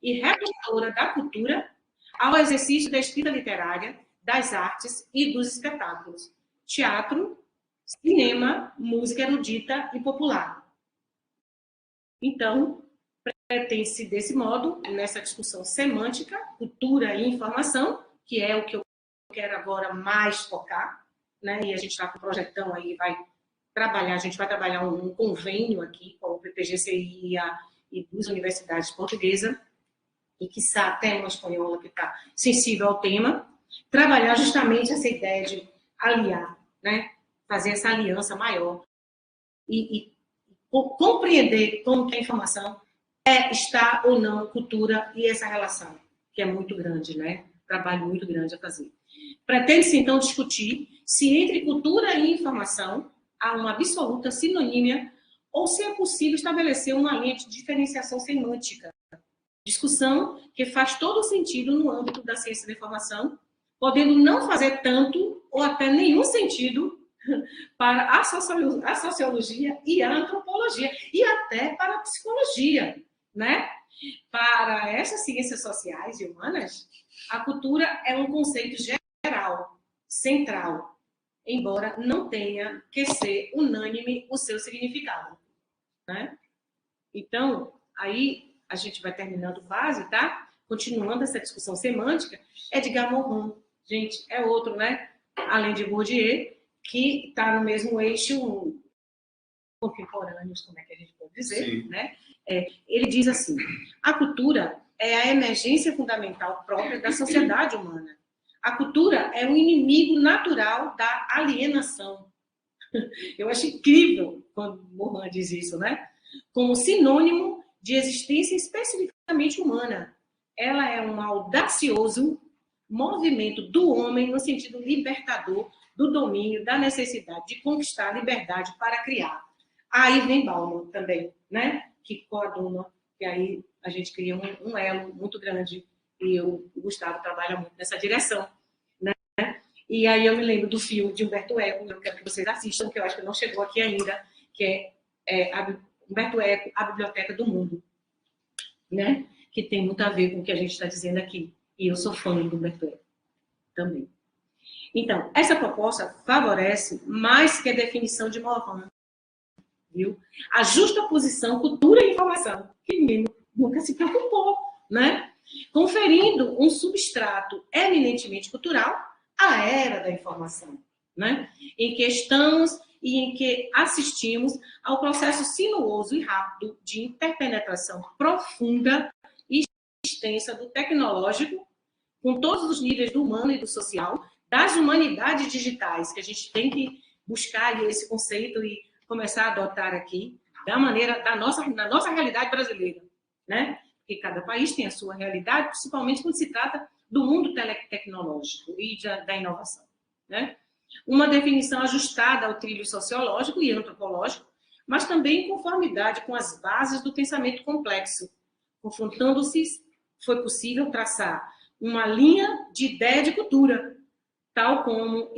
e redutora da cultura ao exercício da escrita literária, das artes e dos espetáculos. Teatro, cinema, música erudita e popular. Então, pretende-se desse modo, nessa discussão semântica, cultura e informação, que é o que eu quero agora mais focar, né? E a gente está com um projetão aí, a gente vai trabalhar um convênio aqui com o PPGCI e duas universidades portuguesas, e quiçá até uma espanhola que está sensível ao tema, trabalhar justamente essa ideia de aliar, né? Fazer essa aliança maior e compreender como que a informação está ou não cultura e essa relação, que é muito grande, né? Trabalho muito grande a fazer. Pretende-se, então, discutir se entre cultura e informação há uma absoluta sinonímia ou se é possível estabelecer uma linha de diferenciação semântica. Discussão que faz todo sentido no âmbito da ciência da informação, podendo não fazer tanto ou até nenhum sentido para a sociologia e a antropologia, e até para a psicologia, né? Para essas ciências sociais e humanas, a cultura é um conceito geral, central, embora não tenha que ser unânime o seu significado, né? Então, aí a gente vai terminando quase, tá? Continuando essa discussão semântica, Edgar Morin, gente, é outro, né? Além de Bourdieu, que está no mesmo eixo contemporâneos, como é que a gente pode dizer, sim, né? Ele diz assim: a cultura é a emergência fundamental própria da sociedade humana. A cultura é um inimigo natural da alienação. Eu acho incrível quando Morin diz isso, né? Como sinônimo de existência especificamente humana. Ela é um audacioso movimento do homem no sentido libertador do domínio, da necessidade de conquistar a liberdade para criar. Aí vem Bauman também, né? Que coaduna, que aí a gente cria um elo muito grande, e o Gustavo trabalha muito nessa direção, né? E aí eu me lembro do filme de Humberto Eco, eu quero que vocês assistam, que eu acho que não chegou aqui ainda, que Humberto Eco, A Biblioteca do Mundo, né? Que tem muito a ver com o que a gente está dizendo aqui. E eu sou fã do Humberto Eco também. Então, essa proposta favorece mais que a definição de Morin, viu? A justa posição cultura e informação, que nunca se preocupou, né? Conferindo um substrato eminentemente cultural à era da informação, né? Em que estamos e em que assistimos ao processo sinuoso e rápido de interpenetração profunda e extensa do tecnológico, com todos os níveis do humano e do social, das humanidades digitais, que a gente tem que buscar esse conceito e começar a adotar aqui na nossa realidade brasileira, né? Porque cada país tem a sua realidade, principalmente quando se trata do mundo tecnológico e da inovação, né? Uma definição ajustada ao trilho sociológico e antropológico, mas também em conformidade com as bases do pensamento complexo. Confrontando-se, foi possível traçar uma linha de ideia de cultura, tal como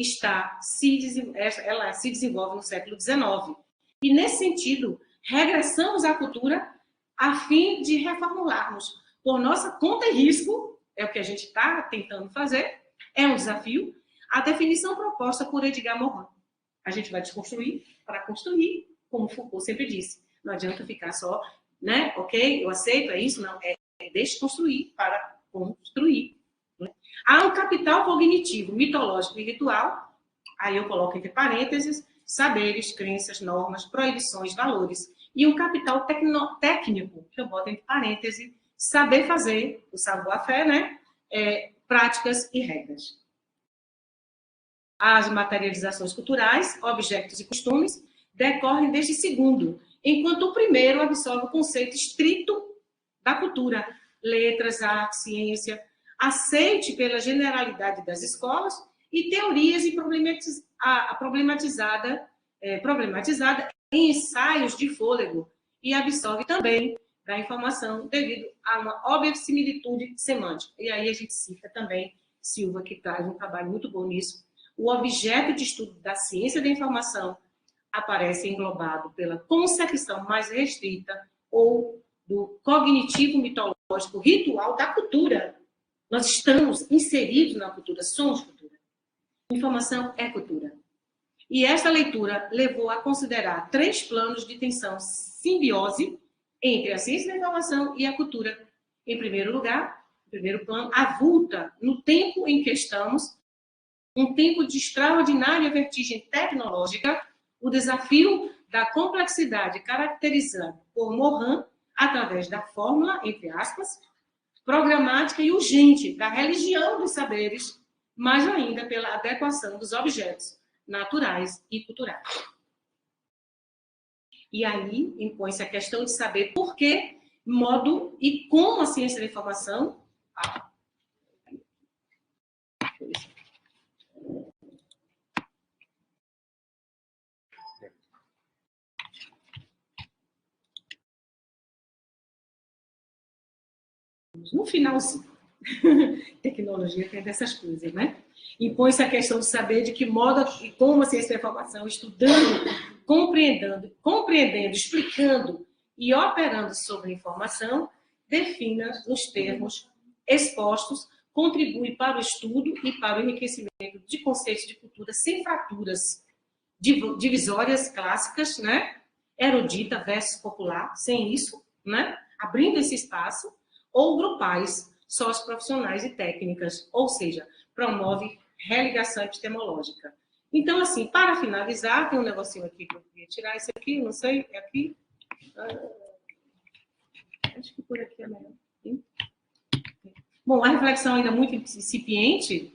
ela se desenvolve no século XIX. E, nesse sentido, regressamos à cultura a fim de reformularmos por nossa conta e risco, é o que a gente está tentando fazer, é um desafio, a definição proposta por Edgar Morin. A gente vai desconstruir para construir, como Foucault sempre disse. Não adianta ficar só, né? Ok, eu aceito, é isso? Não, é desconstruir para construir. Né? Há um capital cognitivo, mitológico e ritual, aí eu coloco entre parênteses, saberes, crenças, normas, proibições, valores. E um capital técnico, que eu boto entre parênteses, saber fazer, o savoir-faire, né? Práticas e regras. As materializações culturais, objetos e costumes, decorrem deste segundo, enquanto o primeiro absorve o conceito estrito da cultura, letras, arte, ciência, aceite pela generalidade das escolas e teorias e problematizada em ensaios de fôlego e absorve também da informação devido a uma obversimilitude semântica. E aí a gente cita também Silva, que traz um trabalho muito bom nisso. O objeto de estudo da ciência da informação aparece englobado pela concepção mais restrita ou do cognitivo mitológico ritual da cultura. Nós estamos inseridos na cultura, somos cultura. Informação é cultura. E esta leitura levou a considerar 3 planos de tensão simbiose entre a ciência da informação e a cultura. Em primeiro lugar, em primeiro plano, avulta no tempo em que estamos, um tempo de extraordinária vertigem tecnológica, o desafio da complexidade caracterizado por Morin através da fórmula, entre aspas, programática e urgente da religião dos saberes, mais ainda pela adequação dos objetos naturais e culturais. E aí impõe-se a questão de saber por que, modo e como a ciência da informação no finalzinho. Tecnologia tem dessas coisas, né? Impõe-se a questão de saber de que modo e como a ciência da informação, estudando, compreendendo, explicando e operando sobre a informação, defina os termos expostos, contribui para o estudo e para o enriquecimento de conceitos de cultura sem fraturas divisórias clássicas, né? Erudita versus popular, sem isso, né? Abrindo esse espaço, ou grupais, socioprofissionais e técnicas, ou seja, promove religação epistemológica. Então, assim, para finalizar, tem um negocinho aqui que eu queria tirar, esse aqui, não sei, é aqui. Acho que por aqui é melhor. Bom, a reflexão ainda é muito incipiente,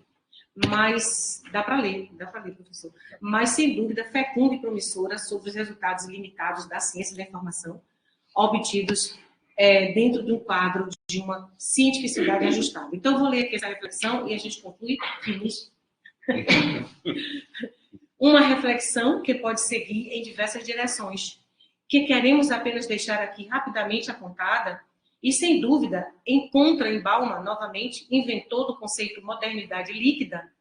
mas dá para ler, professor. Mas, sem dúvida, fecunda e promissora sobre os resultados ilimitados da ciência da informação, obtidos dentro de um quadro de uma cientificidade ajustada. Então, eu vou ler aqui essa reflexão e a gente conclui. Uma reflexão que pode seguir em diversas direções, que queremos apenas deixar aqui rapidamente apontada, e, sem dúvida, encontra em Bauman, novamente, inventor do conceito modernidade líquida,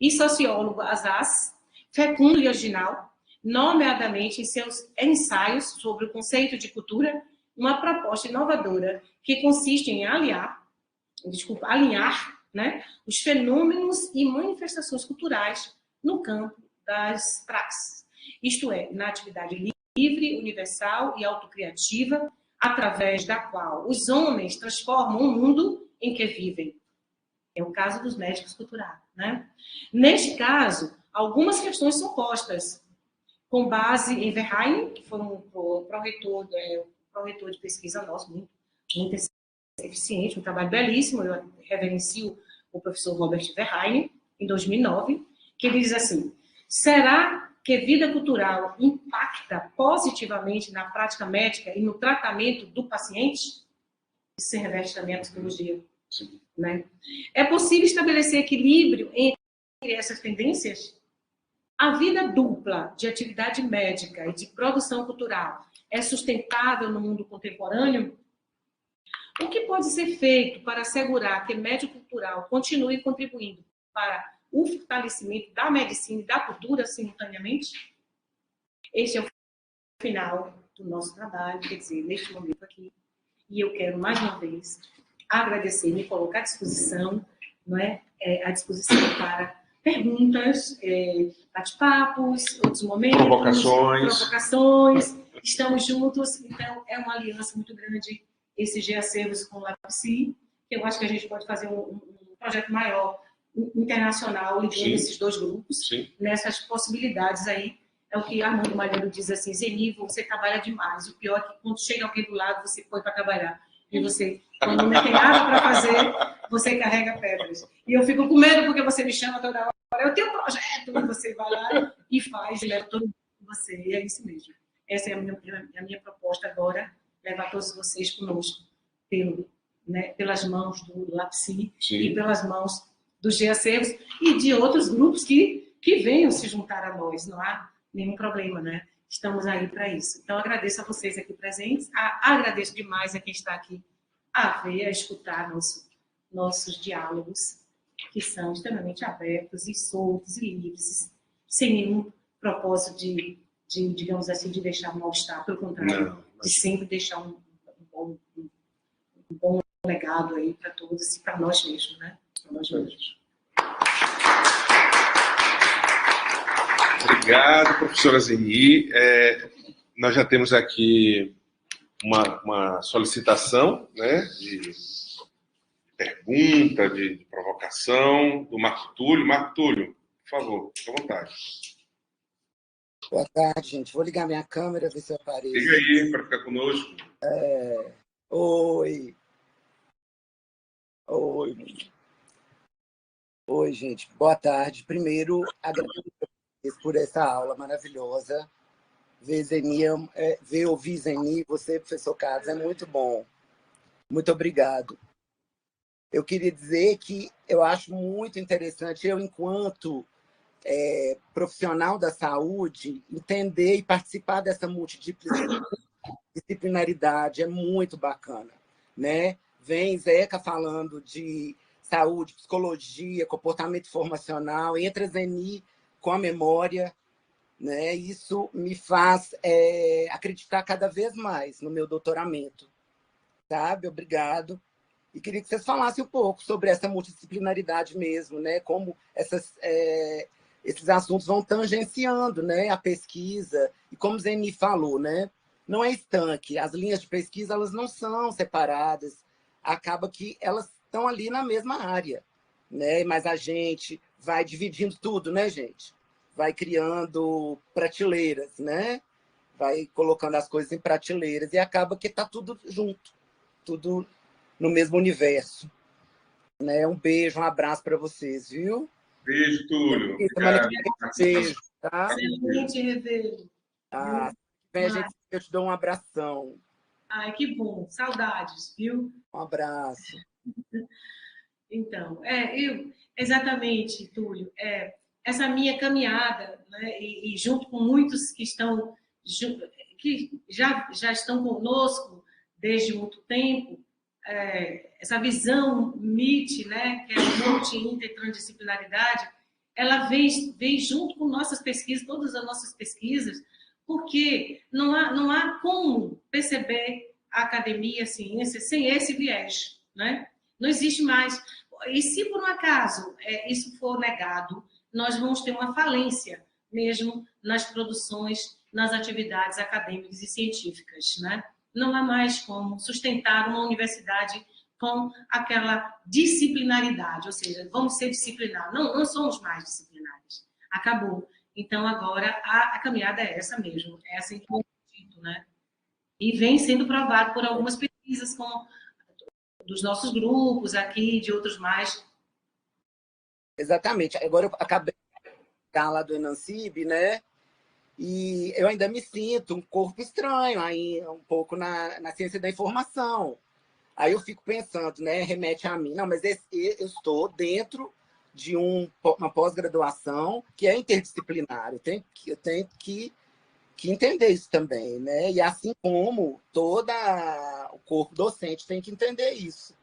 e sociólogo Azaz, fecundo e original, nomeadamente em seus ensaios sobre o conceito de cultura, uma proposta inovadora que consiste em alinhar, né, os fenômenos e manifestações culturais no campo das praxes, isto é, na atividade livre, universal e autocriativa, através da qual os homens transformam o mundo em que vivem. É o caso dos médicos culturais, né? Neste caso, algumas questões são postas, com base em Verheyen, que foi um pró-reitor de pesquisa nosso, muito eficiente, um trabalho belíssimo. Eu reverencio o professor Robert Verheyen, em 2009, que ele diz assim: será que vida cultural impacta positivamente na prática médica e no tratamento do paciente, isso se reveste também à psicologia. Né? É possível estabelecer equilíbrio entre essas tendências? A vida dupla de atividade médica e de produção cultural é sustentável no mundo contemporâneo? O que pode ser feito para assegurar que a médico cultural continue contribuindo para o fortalecimento da medicina e da cultura simultaneamente? Este é o final do nosso trabalho, quer dizer, neste momento aqui. E eu quero, mais uma vez, agradecer, me colocar à disposição, não é? À disposição para perguntas, bate-papos, outros momentos, provocações. Estamos juntos, então é uma aliança muito grande esse GEAcervos com o LabPsi, que eu acho que a gente pode fazer um projeto maior, internacional, ligando esses dois grupos, nessas possibilidades aí. É o que Armando Malheiro diz assim, Zeni, você trabalha demais. O pior é que quando chega alguém do lado, você põe para trabalhar. E você, quando não tem nada para fazer, você carrega pedras. E eu fico com medo porque você me chama toda hora. Eu tenho um projeto, e você vai lá e faz, e leva todo mundo com você. E é isso mesmo. Essa é a minha proposta agora, levar todos vocês conosco, pelas mãos do LabPsi e pelas mãos do GEAcervos e de outros grupos que venham se juntar a nós. Não há nenhum problema, né? Estamos aí para isso. Então, agradeço a vocês aqui presentes, agradeço demais a quem está aqui a ver, a escutar nossos diálogos, que são extremamente abertos e soltos e livres, sem nenhum propósito de digamos assim, de deixar um mal-estar, pelo contrário, de sempre deixar um bom legado aí para todos e para nós mesmos, né? Para nós mesmos.
Obrigado, professora Zeni. Nós já temos aqui uma solicitação, né, de pergunta, de provocação, do Marco Túlio. Marco Túlio, por favor, fique à vontade.
Boa tarde, gente. Vou ligar minha câmera, ver se eu apareço.
Liga aí, para ficar conosco.
Oi. Oi, gente. Boa tarde. Primeiro, agradeço por essa aula maravilhosa. Ouvir Zeni, você, professor Carlos, é muito bom. Muito obrigado. Eu queria dizer que eu acho muito interessante, eu, enquanto profissional da saúde, entender e participar dessa multidisciplinaridade é muito bacana, né? Vem Zeca falando de saúde, psicologia, comportamento informacional, entra Zeni com a memória, né? Isso me faz acreditar cada vez mais no meu doutoramento, sabe? Obrigado. E queria que vocês falassem um pouco sobre essa multidisciplinaridade mesmo, né? Como esses assuntos vão tangenciando, né, a pesquisa. E como Zeni falou, né, não é estanque. As linhas de pesquisa elas não são separadas. Acaba que elas estão ali na mesma área, né? Mas a gente vai dividindo tudo, né, gente? Vai criando prateleiras, né? Vai colocando as coisas em prateleiras e acaba que está tudo junto, tudo no mesmo universo. Né? Um beijo, um abraço para vocês, viu?
Beijo, Túlio.
Beijo, tá?
Excelente rever.
Eu te dou um abração.
Ai, que bom. Saudades, viu?
Um abraço.
Então, exatamente, Túlio. Essa minha caminhada, né, e junto com muitos que já estão conosco desde muito tempo, essa visão MIT, né, que é a multi-intertransdisciplinaridade, ela vem junto com nossas pesquisas, todas as nossas pesquisas, porque não há como perceber a academia, a ciência, sem esse viés, né? Não existe mais. E se por um acaso isso for negado, nós vamos ter uma falência mesmo nas produções, nas atividades acadêmicas e científicas, né? Não há mais como sustentar uma universidade com aquela disciplinaridade, ou seja, vamos ser disciplinados. Não somos mais disciplinares. Acabou. Então, agora, a caminhada é essa mesmo, é essa que eu acredito, né? E vem sendo provado por algumas pesquisas, como dos nossos grupos aqui, de outros mais.
Exatamente. Agora eu acabei de falar lá do Enancib, né? E eu ainda me sinto um corpo estranho, aí um pouco na ciência da informação. Aí eu fico pensando, né, remete a mim, não, mas eu estou dentro de uma pós-graduação que é interdisciplinar, eu tenho que entender isso também, né? E assim como todo o corpo docente tem que entender isso,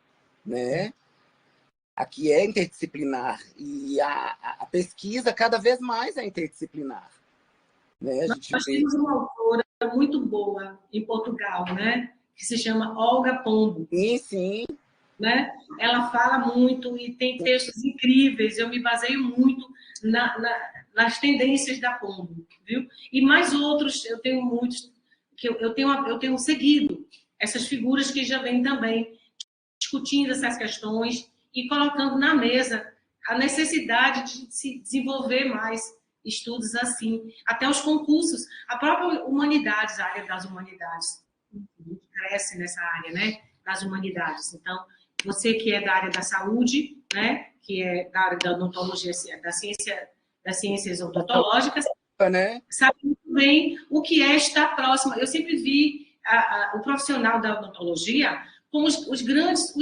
né? Aqui é interdisciplinar e a pesquisa cada vez mais é interdisciplinar. Né?
Nós temos uma autora muito boa em Portugal, né? Que se chama Olga Pombo.
Sim, sim.
Né? Ela fala muito e tem textos incríveis. Eu me baseio muito nas tendências da Pombo, viu? E mais outros, eu tenho muitos que eu tenho seguido essas figuras que já vêm também discutindo essas questões e colocando na mesa a necessidade de se desenvolver mais estudos assim, até os concursos, a própria humanidades, a área das humanidades cresce nessa área, né? Das humanidades. Então, você que é da área da saúde, né? Que é da área da odontologia, das ciências odontológicas,
né?
sabe muito bem o que é estar próxima. Eu sempre vi o profissional da odontologia como os grandes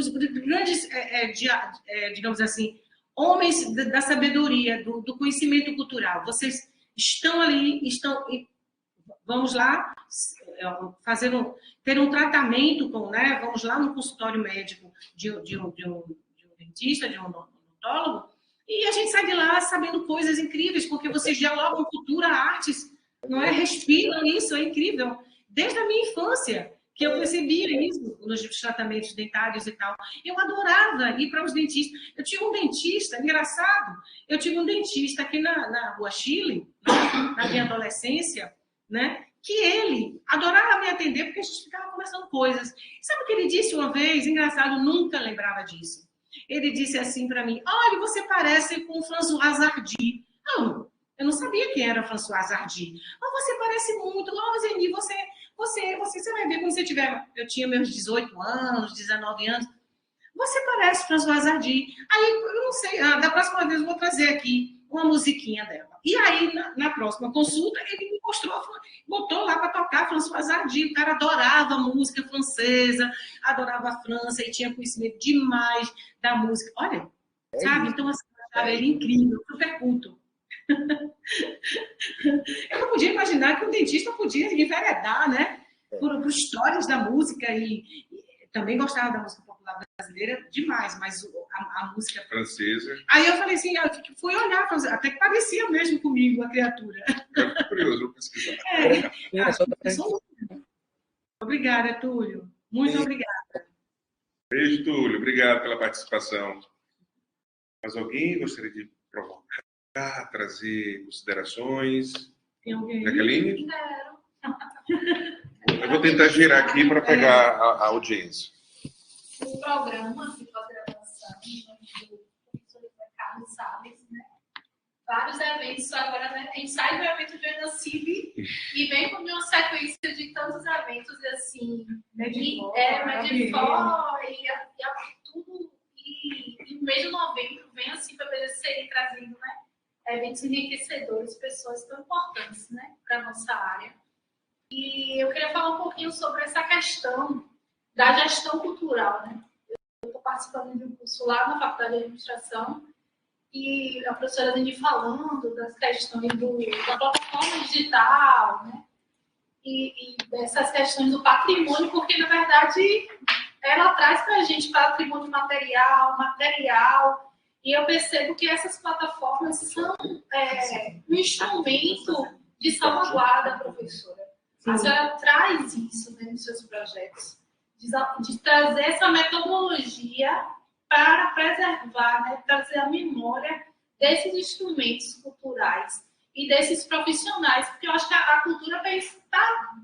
digamos assim, homens da sabedoria, do conhecimento cultural. Vocês estão ali, vamos lá, ter um tratamento né? Vamos lá no consultório médico de um dentista, de um odontólogo, e a gente sai de lá sabendo coisas incríveis, porque vocês dialogam cultura, artes, não é? Respiram isso, é incrível. Desde a minha infância, que eu percebia isso nos tratamentos dentários e tal. Eu adorava ir para os dentistas. Eu tive um dentista, engraçado, aqui na Rua Chile, na minha adolescência, né? Que ele adorava me atender porque a gente ficava conversando coisas. Sabe o que ele disse uma vez? Engraçado, nunca lembrava disso. Ele disse assim para mim: olha, você parece com o François Hardy. Eu não sabia quem era o François Hardy. Mas você parece muito. Zeni, você vai ver quando você tiver... Eu tinha meus 18 anos, 19 anos. Você parece François Hardy. Aí, eu não sei, da próxima vez eu vou trazer aqui uma musiquinha dela. E aí, na próxima consulta, ele me mostrou, botou lá para tocar François Hardy. O cara adorava música francesa, adorava a França e tinha conhecimento demais da música. Olha, sabe? Então, assim, eu achava ele incrível, super culto. Eu não podia imaginar que um dentista podia enveredar, né? Por histórias da música e também gostava da música popular brasileira demais, mas a música
francesa.
Aí eu falei assim, eu fui olhar, até que parecia mesmo comigo a criatura.
Eu fico curioso, vou pesquisar.
Obrigada, Túlio. Muito obrigada.
Beijo, Túlio. Obrigado pela participação. Mas alguém gostaria de provocar, trazer considerações?
Tem alguém?
Jaqueline? Eu vou tentar girar aqui para pegar a audiência.
O programa de pós-graduação do professor Carlos Salles, né? Vários eventos agora, né? A gente sai do evento de Enacib e vem com uma sequência de tantos eventos assim, Medifor e tudo, e no mês de novembro vem assim para a BDCI trazendo, né, eventos enriquecedores, pessoas tão importantes, né, para a nossa área. E eu queria falar um pouquinho sobre essa questão da gestão cultural, né? Eu estou participando de um curso lá na Faculdade de Administração e a professora Zeni falando das questões da plataforma digital, né? E dessas questões do patrimônio, porque, na verdade, ela traz para a gente patrimônio material, e eu percebo que essas plataformas são um instrumento de salvaguarda, professora. A senhora traz isso, né, nos seus projetos, de trazer essa metodologia para preservar, né, trazer a memória desses instrumentos culturais e desses profissionais, porque eu acho que a cultura está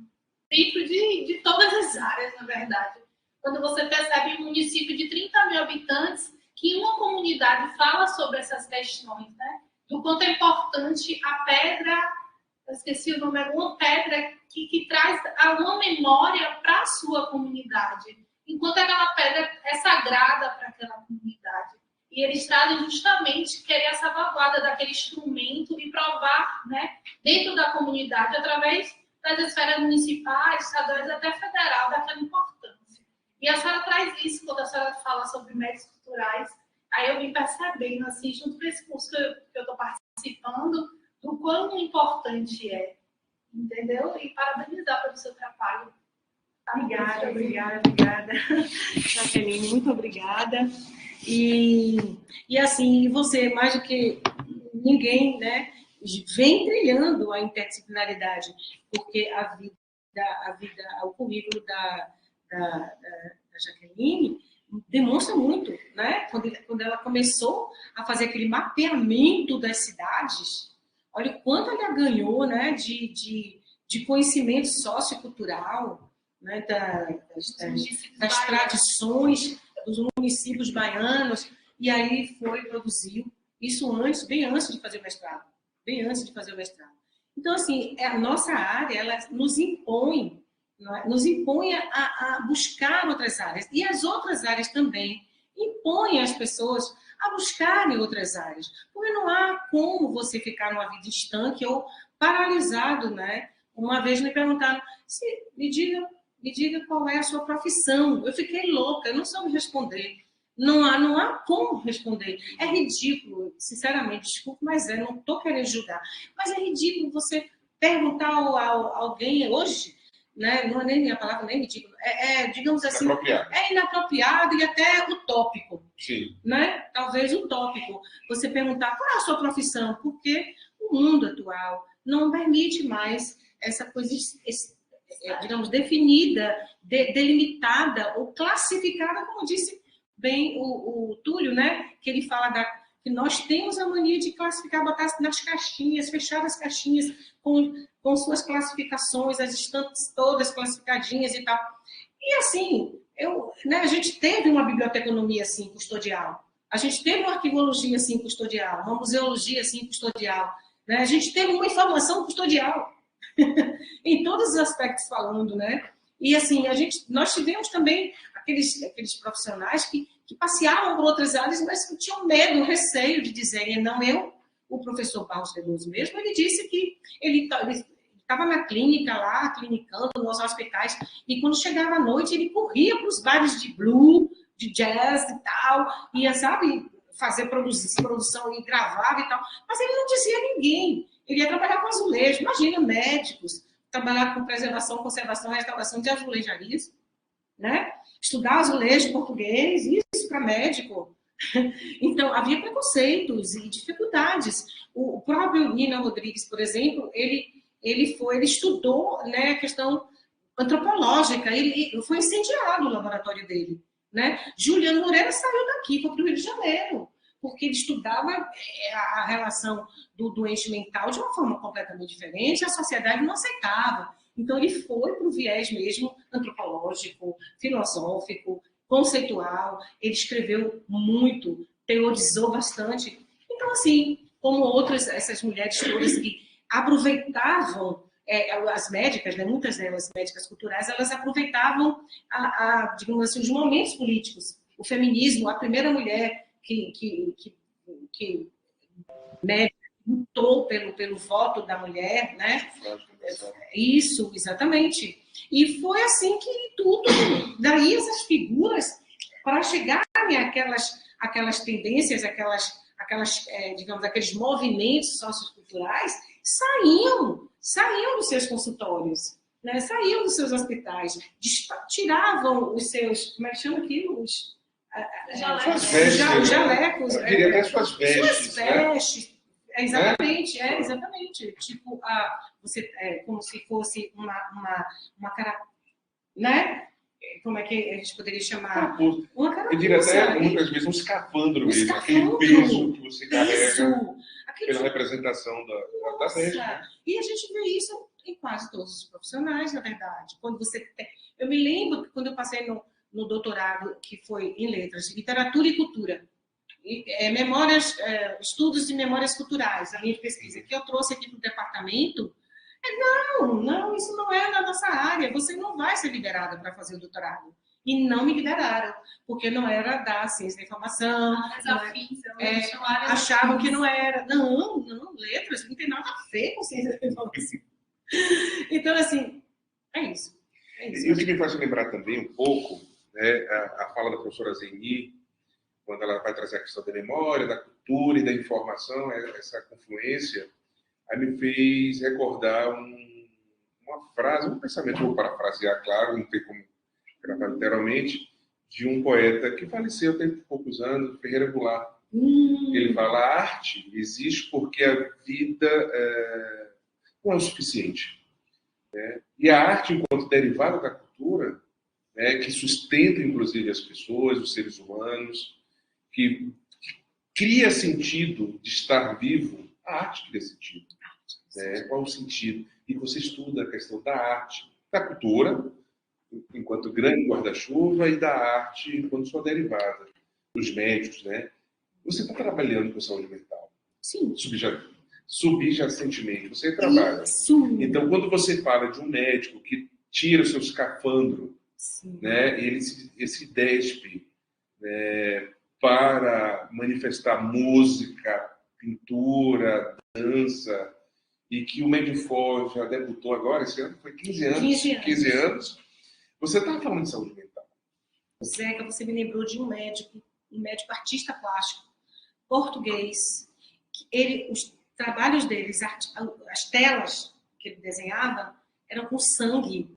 dentro de todas as áreas, na verdade. Quando você percebe um município de 30 mil habitantes, que uma comunidade fala sobre essas questões, né, do quanto é importante a pedra, eu esqueci o nome, uma pedra que traz uma memória para a sua comunidade, enquanto aquela pedra é sagrada para aquela comunidade. E eles trazem justamente querer a salvaguarda daquele instrumento e provar, né, dentro da comunidade, através das esferas municipais, estaduais até federal, daquela importância. E a senhora traz isso quando a senhora fala sobre médios culturais. Aí eu vim percebendo, assim, junto com esse curso que eu estou participando, do quão importante é, entendeu? E parabenizar pelo seu trabalho.
Obrigada. Jaqueline, muito obrigada. E assim, você, mais do que ninguém, né, vem trilhando a interdisciplinaridade, porque o currículo da Jaqueline demonstra muito, né? Quando ela começou a fazer aquele mapeamento das cidades, olha o quanto ela ganhou, né, de conhecimento sociocultural, né, das tradições dos municípios baianos, e aí produziu isso bem antes de fazer o mestrado. Então, assim, a nossa área, ela nos impõe a buscar outras áreas. E as outras áreas também impõem as pessoas a buscarem outras áreas. Porque não há como você ficar numa vida estanque ou paralisado, né? Uma vez me perguntaram, me diga qual é a sua profissão. Eu fiquei louca, eu não soube responder. Não há como responder. É ridículo, sinceramente, desculpe, mas não estou querendo julgar. Mas é ridículo você perguntar a alguém hoje, né? Não é nem a palavra, nem ridículo, digamos assim, inapropriado e até utópico.
Sim.
Né? Talvez utópico. Você perguntar qual é a sua profissão, porque o mundo atual não permite mais essa coisa, digamos, definida, delimitada ou classificada, como disse bem o Túlio, né? Que ele fala que nós temos a mania de classificar, botar nas caixinhas, fechar as caixinhas com suas classificações, as estantes todas classificadinhas e tal. E assim, a gente teve uma biblioteconomia assim, custodial. A gente teve uma arquivologia assim, custodial. Uma museologia assim, custodial. Né? A gente teve uma informação custodial. Em todos os aspectos falando, né? E assim, nós tivemos também aqueles profissionais que passeavam por outras áreas, mas que tinham medo, receio de dizerem, o professor Barros Veloso mesmo, ele disse que ele estava na clínica lá, clinicando nos hospitais, e quando chegava à noite, ele corria para os bares de blues, de jazz e tal, ia, sabe, fazer produção e gravava e tal, mas ele não dizia a ninguém. Ele ia trabalhar com azulejo. Imagina, médicos, trabalhar com preservação, conservação, restauração de azulejarias, né? Estudar azulejo português, isso para médico. Então, havia preconceitos e dificuldades. O próprio Nina Rodrigues, por exemplo, ele estudou, né, a questão antropológica, ele foi incendiado o laboratório dele. Né? Juliano Moreira saiu daqui, foi para o Rio de Janeiro, porque ele estudava a relação do doente mental de uma forma completamente diferente, a sociedade não aceitava. Então, ele foi para o viés mesmo antropológico, filosófico, conceitual, ele escreveu muito, teorizou bastante. Então, assim, como outras, essas mulheres todas que aproveitavam, as médicas, né, muitas delas médicas culturais, elas aproveitavam, digamos assim, os momentos políticos. O feminismo, a primeira mulher que lutou pelo voto da mulher, né? Isso, exatamente. E foi assim que tudo, daí essas figuras, para chegarem àquelas tendências, digamos, aqueles movimentos socioculturais, saíam dos seus consultórios, né? Saíam dos seus hospitais, tiravam os seus, como é que chama aquilo? Os jalecos.
Eu diria até suas vestes.
Suas vestes. Né? Exatamente. Tipo, como se fosse uma cara, né? Como é que a gente poderia chamar? Uma carapuça.
Eu diria até, muitas vezes, um escafandro mesmo. Aquele peso que você carrega pela representação da veste. Né?
E a gente vê isso em quase todos os profissionais, na verdade. Eu me lembro que quando eu passei no doutorado, que foi em letras, literatura e cultura, estudos de memórias culturais, a minha pesquisa, que eu trouxe aqui para o departamento, não, isso não é na nossa área, você não vai ser liberada para fazer o doutorado. e não me liberaram, porque não era da ciência da informação. Achavam que não era. Não, letras, não tem nada a ver com ciência da informação. Então, assim, é isso.
E o que me faz lembrar também um pouco, né, a fala da professora Zeni, quando ela vai trazer a questão da memória, da cultura e da informação, essa confluência, aí me fez recordar uma frase, um pensamento, vou parafrasear, claro, não tem como gravar literalmente, de um poeta que faleceu tem poucos anos, Ferreira Goulart. Ele fala: a arte existe porque a vida não é o suficiente. Né? E a arte, enquanto derivada da cultura, né, que sustenta, inclusive, as pessoas, os seres humanos, que cria sentido de estar vivo, a arte cria sentido. Né? Qual o sentido? E você estuda a questão da arte, da cultura, enquanto grande guarda-chuva, e da arte enquanto sua derivada. Os médicos, né? Você está trabalhando com saúde mental.
Sim.
Subjacentemente, você trabalha.
Isso.
Então, quando você fala de um médico que tira o seu escafandro, né, ele se despe, né, para manifestar música, pintura, dança, e que o Medifor já debutou agora, esse ano foi 15 anos. 15 anos. Você está falando de saúde mental.
Zeca, você me lembrou de um médico artista plástico, português. Os trabalhos deles, as telas que ele desenhava, eram com sangue.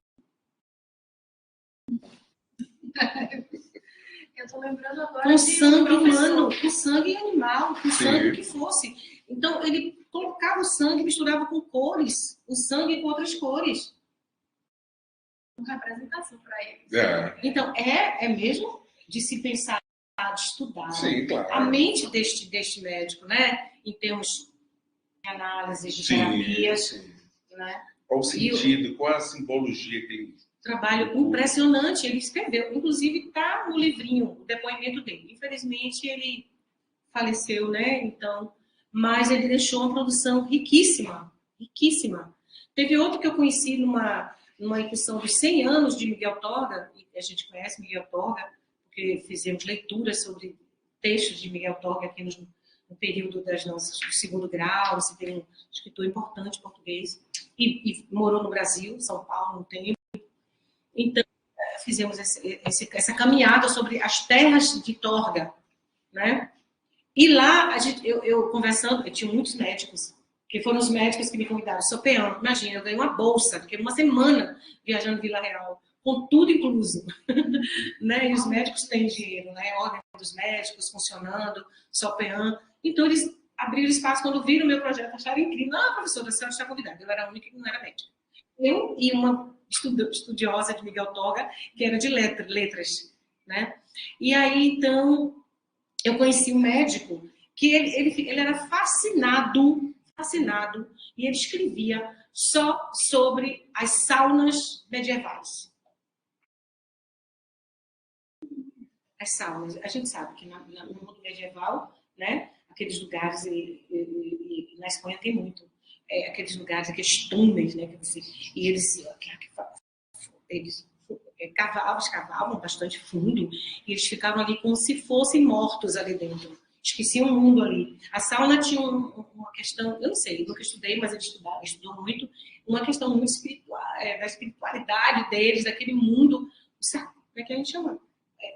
Eu tô lembrando agora
com sangue humano, com sangue animal, com sangue que fosse. Então, ele colocava o sangue, misturava com cores, o sangue com outras cores.
Uma representação para eles.
Então, é mesmo de se pensar, de estudar.
Sim, claro.
A mente deste médico, né? Em termos de análise, de terapias. Né?
Qual o sentido, qual a simbologia que ele...
Trabalho impressionante, ele escreveu. Inclusive, está no livrinho, o depoimento dele. Infelizmente, ele faleceu, né? Então, mas ele deixou uma produção riquíssima, riquíssima. Teve outro que eu conheci numa incursão dos 100 anos de Miguel Torga, e a gente conhece Miguel Torga, porque fizemos leituras sobre textos de Miguel Torga aqui no período das nossas, do segundo grau. Você tem um escritor importante português, e morou no Brasil, São Paulo, um tempo. Então, fizemos essa caminhada sobre as terras de Torga, né? E lá, eu conversando, eu tinha muitos médicos, que foram os médicos que me convidaram. Sou peão, imagina, eu ganhei uma bolsa, fiquei uma semana viajando em Vila Real, com tudo incluso. Né? E os médicos têm dinheiro, né? Ordem dos médicos funcionando, sou peão. Então, eles abriram espaço quando viram o meu projeto, acharam incrível. Ah, professora, a senhora está convidada. Eu era a única que não era médica. Eu e uma estudiosa de Miguel Torga, que era de letras, né? E aí, então, eu conheci um médico que ele era fascinado, e ele escrevia só sobre as saunas medievais. As saunas. A gente sabe que no mundo medieval, né, aqueles lugares, e na Espanha tem muito, aqueles lugares, aqueles túneis, né, e eles cavavam bastante fundo, e eles ficavam ali como se fossem mortos ali dentro. Esqueciam o mundo ali. A sauna tinha uma questão, eu não sei, nunca estudei, mas ele estudou muito, uma questão muito espiritual, da espiritualidade deles, daquele mundo, como é que a gente chama?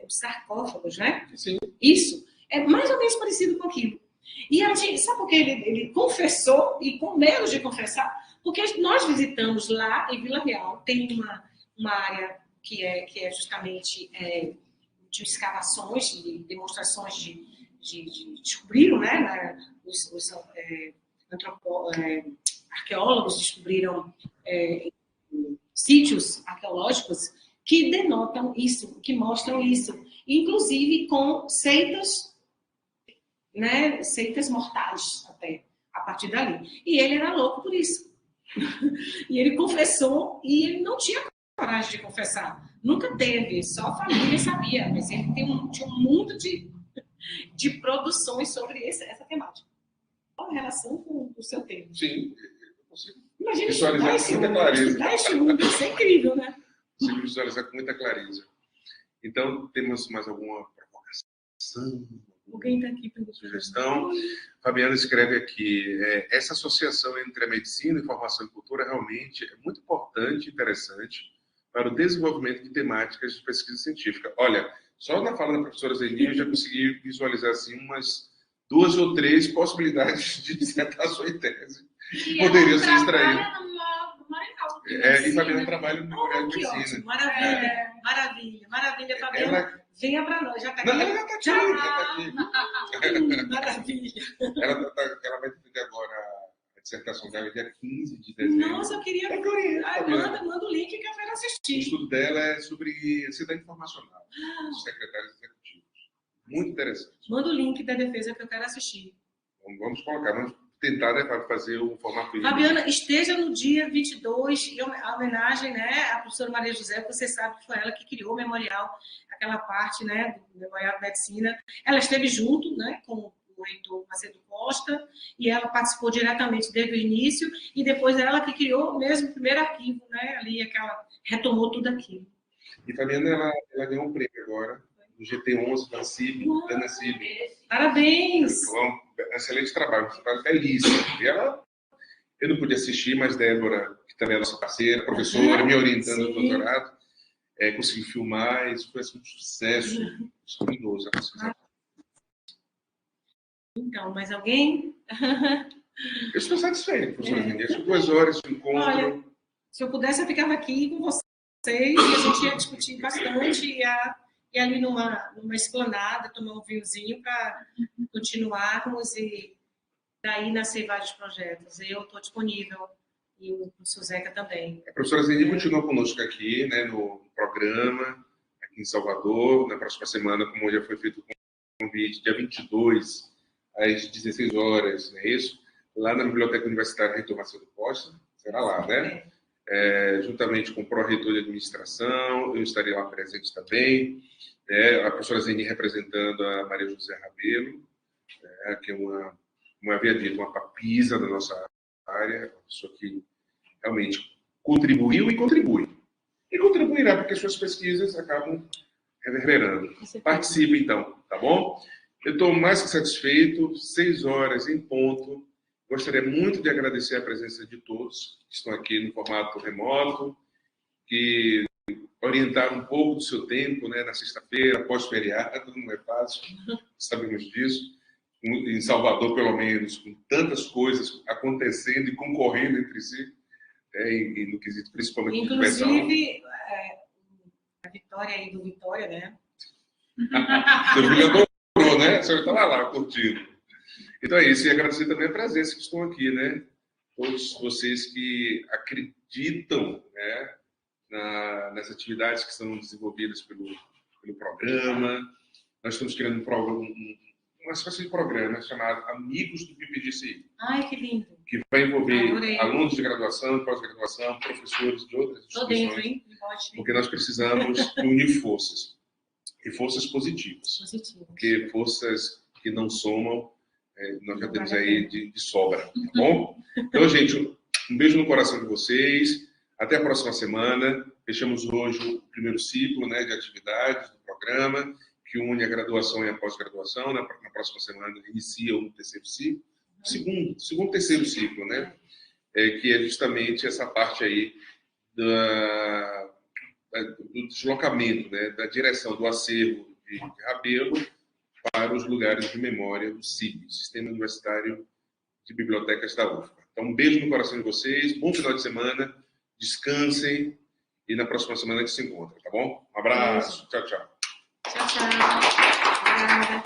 Os sarcófagos, né?
Sim.
Isso. É mais ou menos parecido com aquilo. E a gente, sabe por que ele confessou, e com medo de confessar? Porque nós visitamos lá em Vila Real, tem uma área que é justamente de escavações, de demonstrações de descobriram, né? Os arqueólogos descobriram sítios arqueológicos que denotam isso, que mostram isso, inclusive com seitas, né? Seitas mortais até, a partir dali. E ele era louco por isso. E ele confessou, e ele não tinha coragem de confessar. Nunca teve, só a família sabia, mas ele tinha um mundo de produções sobre essa temática. Qual a relação com o seu tema?
Sim, eu consigo
imagina
visualizar com muita clareza.
Esse mundo, isso é incrível, né?
Consigo visualizar com muita clareza. Então, temos mais alguma provocação?
Alguém está aqui para
sugestão? Fabiana escreve aqui, essa associação entre a medicina, informação e cultura realmente é muito importante e interessante para o desenvolvimento de temáticas de pesquisa científica. Olha, só na fala da professora Zeni eu já consegui visualizar assim, umas 2 ou 3 possibilidades de dissertação e tese que poderiam ser extraídas. E Fabiana trabalha no Memorial de Medicina.
Ótimo, maravilha, maravilha, Fabiana. Venha para nós, já está aqui.
Não, ela está aqui.
Maravilha.
Ela vai defender agora a dissertação dela dia 15 de dezembro.
Nossa, eu queria. Manda o link que eu quero assistir.
O estudo dela é sobre ansiedade informacional dos secretários executivos. Muito interessante.
Manda o link da defesa que eu quero assistir.
Vamos colocar, vamos tentar, né, para fazer o formato.
Fabiana, esteja no dia 22, em homenagem, né, à professora Maria José, que você sabe que foi ela que criou o memorial, aquela parte, né, do Memorial de Medicina. Ela esteve junto, né, com o reitor Macedo Costa, e ela participou diretamente desde o início, e depois ela que criou mesmo o primeiro arquivo, né, ali, retomou tudo aquilo.
E Fabiana, ela ganhou um prêmio agora, no GT11 da CIB, da Ana CIB.
Parabéns!
Excelente trabalho, você está belíssimo. E eu não pude assistir, mas Débora, que também é nossa parceira, professora, me orientando no doutorado, conseguiu filmar, isso foi assim, um sucesso estrondoso.
Então, mais alguém?
Eu estou satisfeito, professora Zeni. 2 horas de encontro.
Olha, se eu pudesse, eu ficava aqui com vocês, e a gente ia discutir bastante, e ali numa esplanada, tomar um vinhozinho para continuarmos e daí nascer vários projetos. Eu estou disponível e o professor Zeca também.
A professora Zeni continua conosco aqui, né, no programa, aqui em Salvador, na próxima semana, como já foi feito o convite, dia 22, às 16 horas, não é isso? Lá na Biblioteca Universitária Reitor Macedo Costa, será lá, né? Juntamente com o pró-reitor de administração, eu estarei lá presente também, a professora Zeni representando a Maria José Rabelo, que é como havia dito, uma papisa da nossa área, uma pessoa que realmente contribuiu e contribui. E contribuirá, porque suas pesquisas acabam reverberando. Participe, então, tá bom? Eu estou mais que satisfeito, 6 horas em ponto. Gostaria muito de agradecer a presença de todos que estão aqui no formato remoto, que orientaram um pouco do seu tempo, né, na sexta-feira, pós-feriado, não é fácil, sabemos disso. Em Salvador, pelo menos, com tantas coisas acontecendo e concorrendo entre si, e no quesito principalmente de diversão.
Inclusive, a vitória aí do Vitória, né?
Seu filho adorou, né? O senhor estava lá curtindo. Então é isso, e agradecer também a presença que estão aqui, né? Todos vocês que acreditam, né, nas atividades que são desenvolvidas pelo programa. Nós estamos criando uma espécie de programa chamado Amigos do PIPGCI.
Ai, que lindo!
Que vai envolver alunos de graduação, pós-graduação, professores de outras instituições.
Estou dentro, hein?
Porque nós precisamos unir forças. E forças positivas. Porque forças que não somam, nós já temos aí de sobra, tá bom? Então, gente, um beijo no coração de vocês. Até a próxima semana. Fechamos hoje o primeiro ciclo, né, de atividades do programa, que une a graduação e a pós-graduação. Na próxima semana inicia o terceiro ciclo. Segundo, terceiro ciclo, né? Que é justamente essa parte aí do deslocamento, né, da direção do acervo de Rabelo para os lugares de memória do CIB, Sistema Universitário de Bibliotecas da UFBA. Então, um beijo no coração de vocês, bom final de semana, descansem e na próxima semana a gente se encontra, tá bom? Um abraço, tchau, tchau.
Tchau, tchau. Obrigada.